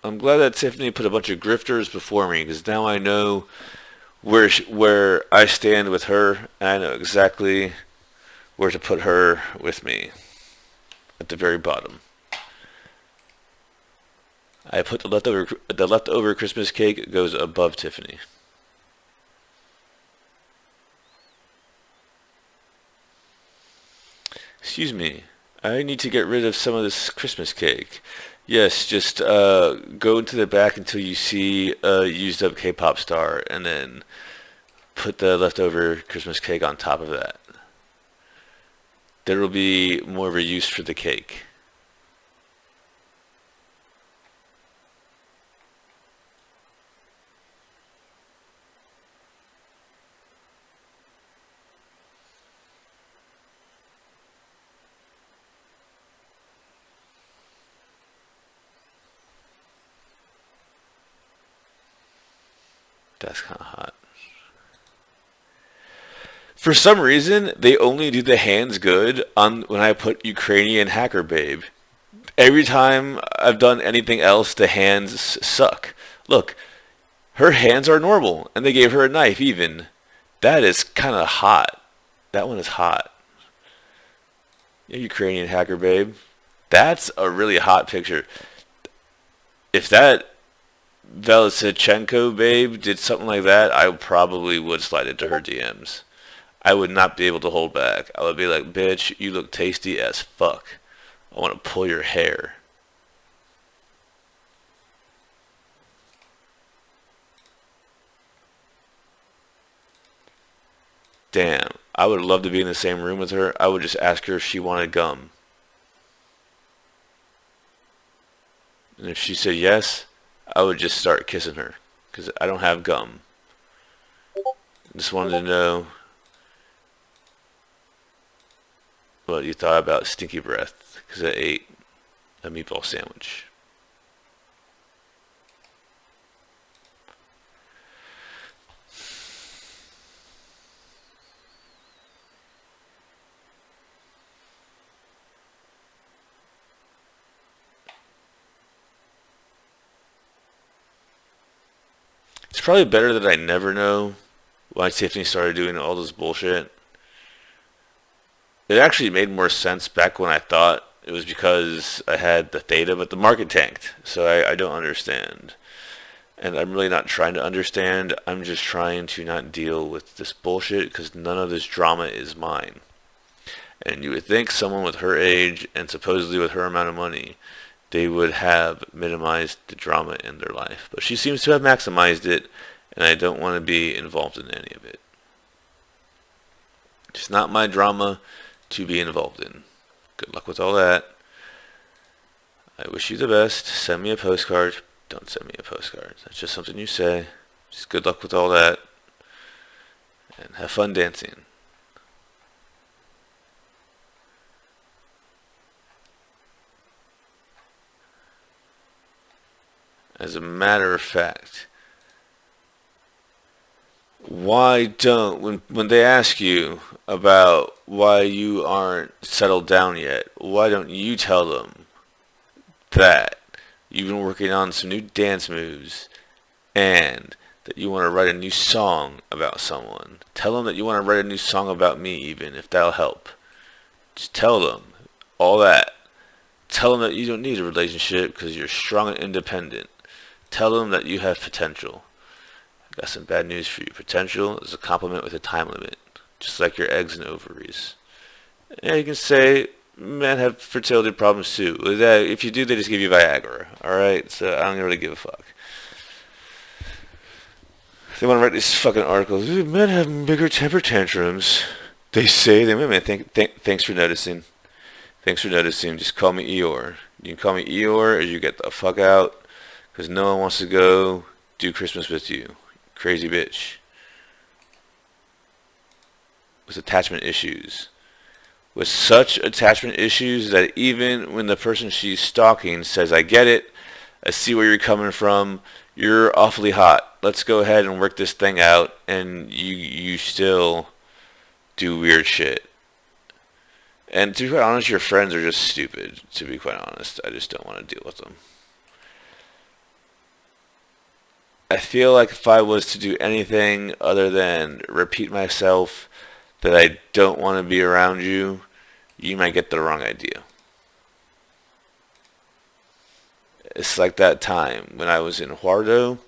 I'm glad that Tiffany put a bunch of grifters before me because now I know where I stand with her, and I know exactly where to put her with me at the very bottom. I put the leftover Christmas cake goes above Tiffany. Excuse me, I need to get rid of some of this Christmas cake. Yes, just go into the back until you see a used up K-pop star, and then put the leftover Christmas cake on top of that. There will be more of a use for the cake. That's kind of hot. For some reason, they only do the hands good on when I put Ukrainian hacker babe. Every time I've done anything else, the hands suck. Look, her hands are normal, and they gave her a knife even. That is kind of hot. That one is hot. Yeah, Ukrainian hacker babe. That's a really hot picture. If that Velisichenko babe did something like that, I probably would slide into her DMs. I would not be able to hold back. I would be like, bitch, you look tasty as fuck. I want to pull your hair. Damn, I would love to be in the same room with her. I would just ask her if she wanted gum. And if she said yes, I would just start kissing her. Because I don't have gum. Just wanted to know what you thought about stinky breath. Because I ate a meatball sandwich. It's probably better that I never know why Tiffany started doing all this bullshit. It actually made more sense back when I thought it was because I had the theta, but the market tanked. So I don't understand. And I'm really not trying to understand. I'm just trying to not deal with this bullshit because none of this drama is mine. And you would think someone with her age and supposedly with her amount of money, they would have minimized the drama in their life. But she seems to have maximized it, and I don't want to be involved in any of it. It's not my drama to be involved in. Good luck with all that. I wish you the best. Send me a postcard. Don't send me a postcard. That's just something you say. Just good luck with all that. And have fun dancing. As a matter of fact, why don't, when they ask you about why you aren't settled down yet, why don't you tell them that you've been working on some new dance moves and that you want to write a new song about someone? Tell them that you want to write a new song about me, even if that'll help. Just tell them all that. Tell them that you don't need a relationship because you're strong and independent. Tell them that you have potential. I got some bad news for you. Potential is a compliment with a time limit, just like your eggs and ovaries. Yeah, you can say men have fertility problems too. If you do, they just give you Viagra. Alright? So I don't really give a fuck. They want to write these fucking articles. Men have bigger temper tantrums. They say. Thanks for noticing. Thanks for noticing. Just call me Eeyore. You can call me Eeyore or you get the fuck out. Because no one wants to go do Christmas with you. Crazy bitch. With attachment issues. With such attachment issues that even when the person she's stalking says, I get it, I see where you're coming from, you're awfully hot, let's go ahead and work this thing out, and you still do weird shit. And to be quite honest, your friends are just stupid, to be quite honest. I just don't want to deal with them. I feel like if I was to do anything other than repeat myself that I don't want to be around you, you might get the wrong idea. It's like that time when I was in Huardo.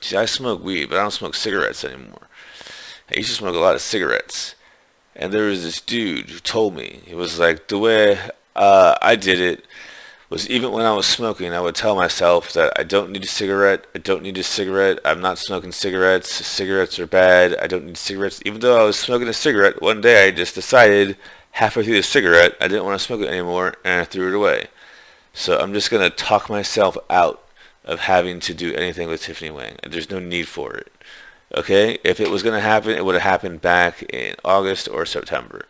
See, I smoke weed, but I don't smoke cigarettes anymore. I used to smoke a lot of cigarettes. And there was this dude who told me, he was like, the way I did it was even when I was smoking, I would tell myself that I don't need a cigarette, I don't need a cigarette, I'm not smoking cigarettes, cigarettes are bad, I don't need cigarettes. Even though I was smoking a cigarette, one day I just decided halfway through the cigarette I didn't want to smoke it anymore and I threw it away. So I'm just going to talk myself out of having to do anything with Tiffany Wang. There's no need for it. Okay? If it was going to happen, it would have happened back in August or September.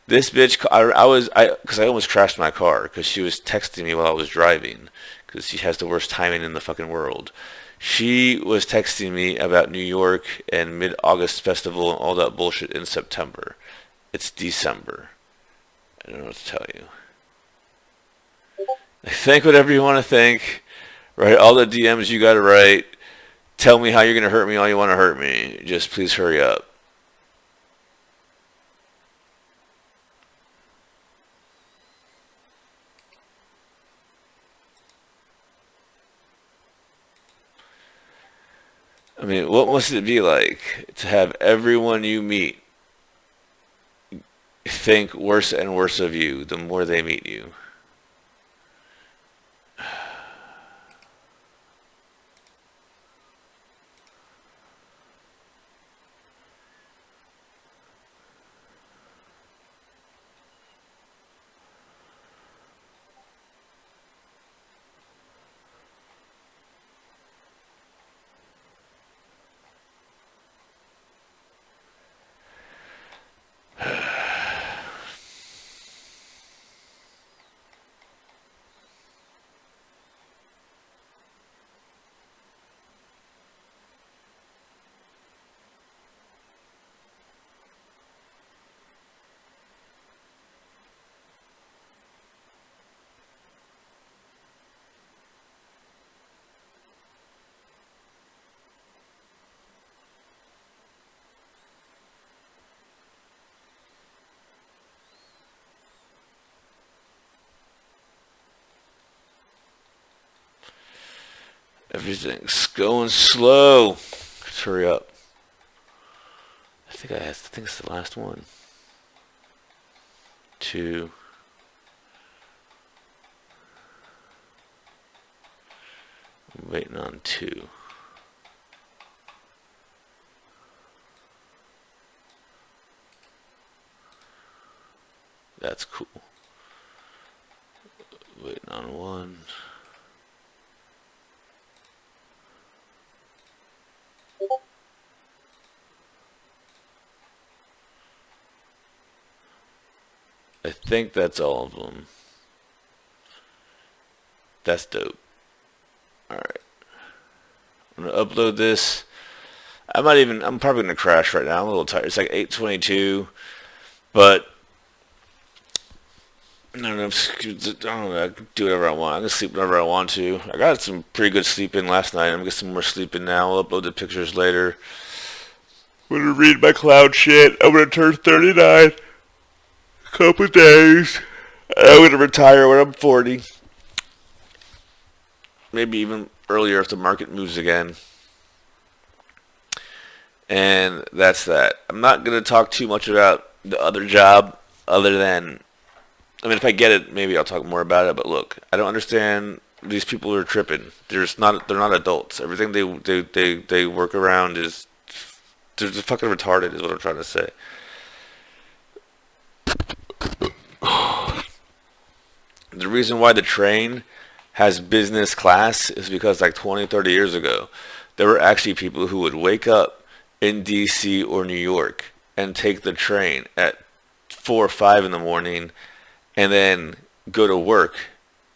This bitch, because I almost crashed my car because she was texting me while I was driving because she has the worst timing in the fucking world. She was texting me about New York and Mid-August Festival and all that bullshit in September. It's December. I don't know what to tell you. Think whatever you want to think. Write all the DMs you got to write. Tell me how you're going to hurt me all you want to hurt me. Just please hurry up. I mean, what must it be like to have everyone you meet think worse and worse of you the more they meet you? Everything's going slow. Let's hurry up. I think it's the last one. 2. I'm waiting on 2. That's cool. Waiting on 1. I think that's all of them. That's dope. Alright. I'm gonna upload this. I'm probably gonna crash right now. I'm a little tired. It's like 8:22. But I don't know. I can do whatever I want. I'm gonna sleep whenever I want to. I got some pretty good sleep in last night. I'm gonna get some more sleep in now. I'll upload the pictures later. I'm gonna read my cloud shit. I'm gonna turn 39. Couple days. I'm gonna retire when I'm 40. Maybe even earlier if the market moves again. And that's that. I'm not gonna talk too much about the other job, other than, I mean, if I get it, maybe I'll talk more about it. But look, I don't understand. These people are tripping. They're not adults. Everything they work around is, they're just fucking retarded. Is what I'm trying to say. The reason why the train has business class is because like 20, 30 years ago, there were actually people who would wake up in DC or New York and take the train at 4 or 5 in the morning and then go to work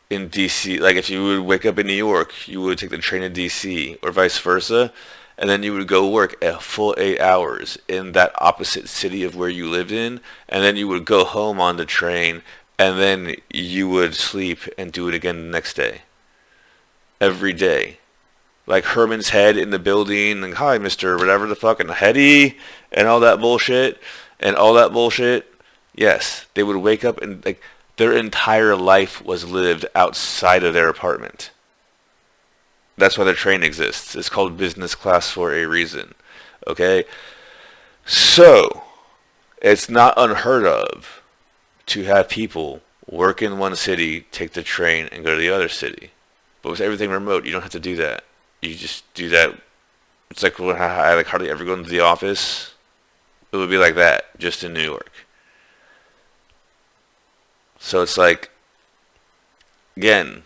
in DC. Like if you would wake up in New York, you would take the train to DC or vice versa, and then you would go work a full 8 hours in that opposite city of where you lived in, and then you would go home on the train, and then you would sleep and do it again the next day. Every day. Like Herman's Head in the building, and hi, Mr. whatever the fuck, and Hetty, and all that bullshit, Yes, they would wake up and like their entire life was lived outside of their apartment. That's why the train exists. It's called business class for a reason. Okay? So, It's not unheard of to have people work in one city, take the train, and go to the other city. But with everything remote, you don't have to do that. You just do that. It's like when I like hardly ever go into the office. It would be like that, just in New York. So it's like, again.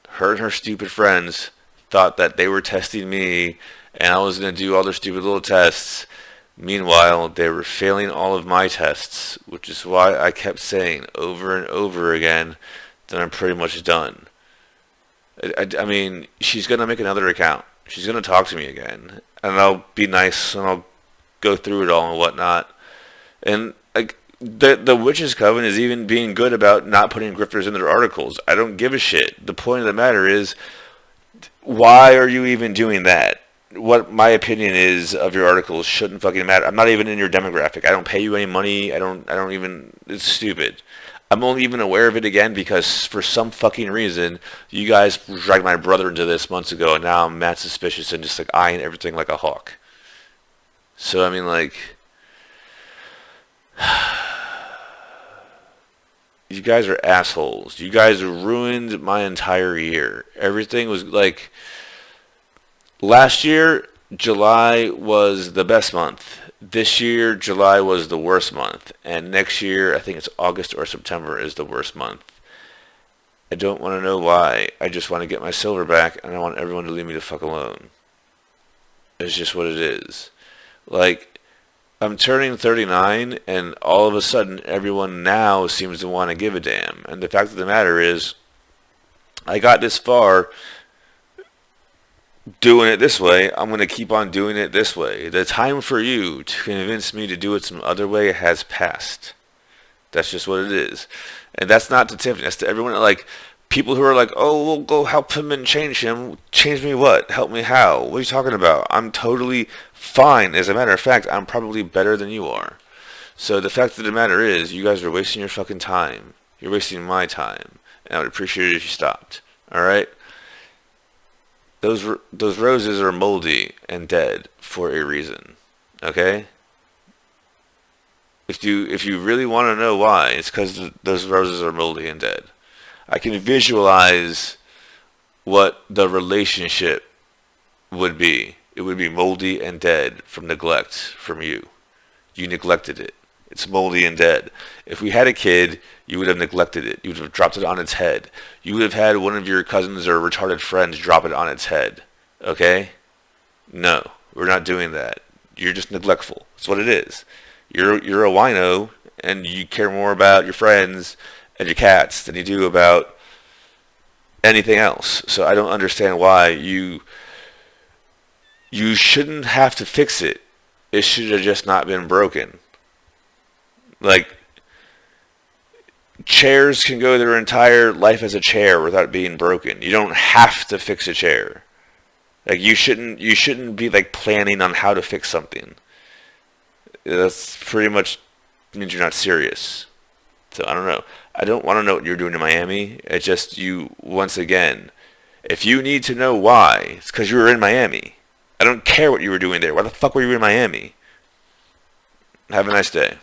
Her and her stupid friends thought that they were testing me, and I was going to do all their stupid little tests. Meanwhile, they were failing all of my tests, which is why I kept saying over and over again that I'm pretty much done. I mean, she's going to make another account. She's going to talk to me again, and I'll be nice, and I'll go through it all and whatnot. And like the Witches Coven is even being good about not putting grifters in their articles. I don't give a shit. The point of the matter is, why are you even doing that? What my opinion is of your articles shouldn't fucking matter. I'm not even in your demographic. I don't pay you any money. I don't even, it's stupid. I'm only even aware of it again because for some fucking reason, you guys dragged my brother into this months ago, and now I'm mad suspicious and just like eyeing everything like a hawk. So I mean, like, you guys are assholes. You guys ruined my entire year. Everything was like, last year, July was the best month. This year, July was the worst month. And next year, I think it's August or September is the worst month. I don't want to know why. I just want to get my silver back, and I want everyone to leave me the fuck alone. It's just what it is. Like, I'm turning 39, and all of a sudden, everyone now seems to want to give a damn. And the fact of the matter is, I got this far doing it this way. I'm going to keep on doing it this way. The time for you to convince me to do it some other way has passed. That's just what it is. And that's not to Tiffany. That's to everyone. Like, people who are like, oh, we'll go help him and change him. Change me what? Help me how? What are you talking about? I'm totally fine. As a matter of fact, I'm probably better than you are. So the fact of the matter is, you guys are wasting your fucking time. You're wasting my time. And I would appreciate it if you stopped. Alright? Those roses are moldy and dead for a reason. Okay? If you really want to know why, it's because those roses are moldy and dead. I can visualize what the relationship would be. It would be moldy and dead from neglect from you. You neglected it. It's moldy and dead. If we had a kid, you would have neglected it. You would have dropped it on its head. You would have had one of your cousins or retarded friends drop it on its head. Okay? No, we're not doing that. You're just neglectful. That's what it is. You're a wino, and you care more about your friends and your cats than you do about anything else. So I don't understand why you shouldn't have to fix it. It should have just not been broken. Like, chairs can go their entire life as a chair without being broken. You don't have to fix a chair. Like, you shouldn't be like planning on how to fix something. That's pretty much means you're not serious. So I don't know. I don't want to know what you're doing in Miami. It's just you, once again, if you need to know why, it's because you were in Miami. I don't care what you were doing there. Why the fuck were you in Miami? Have a nice day.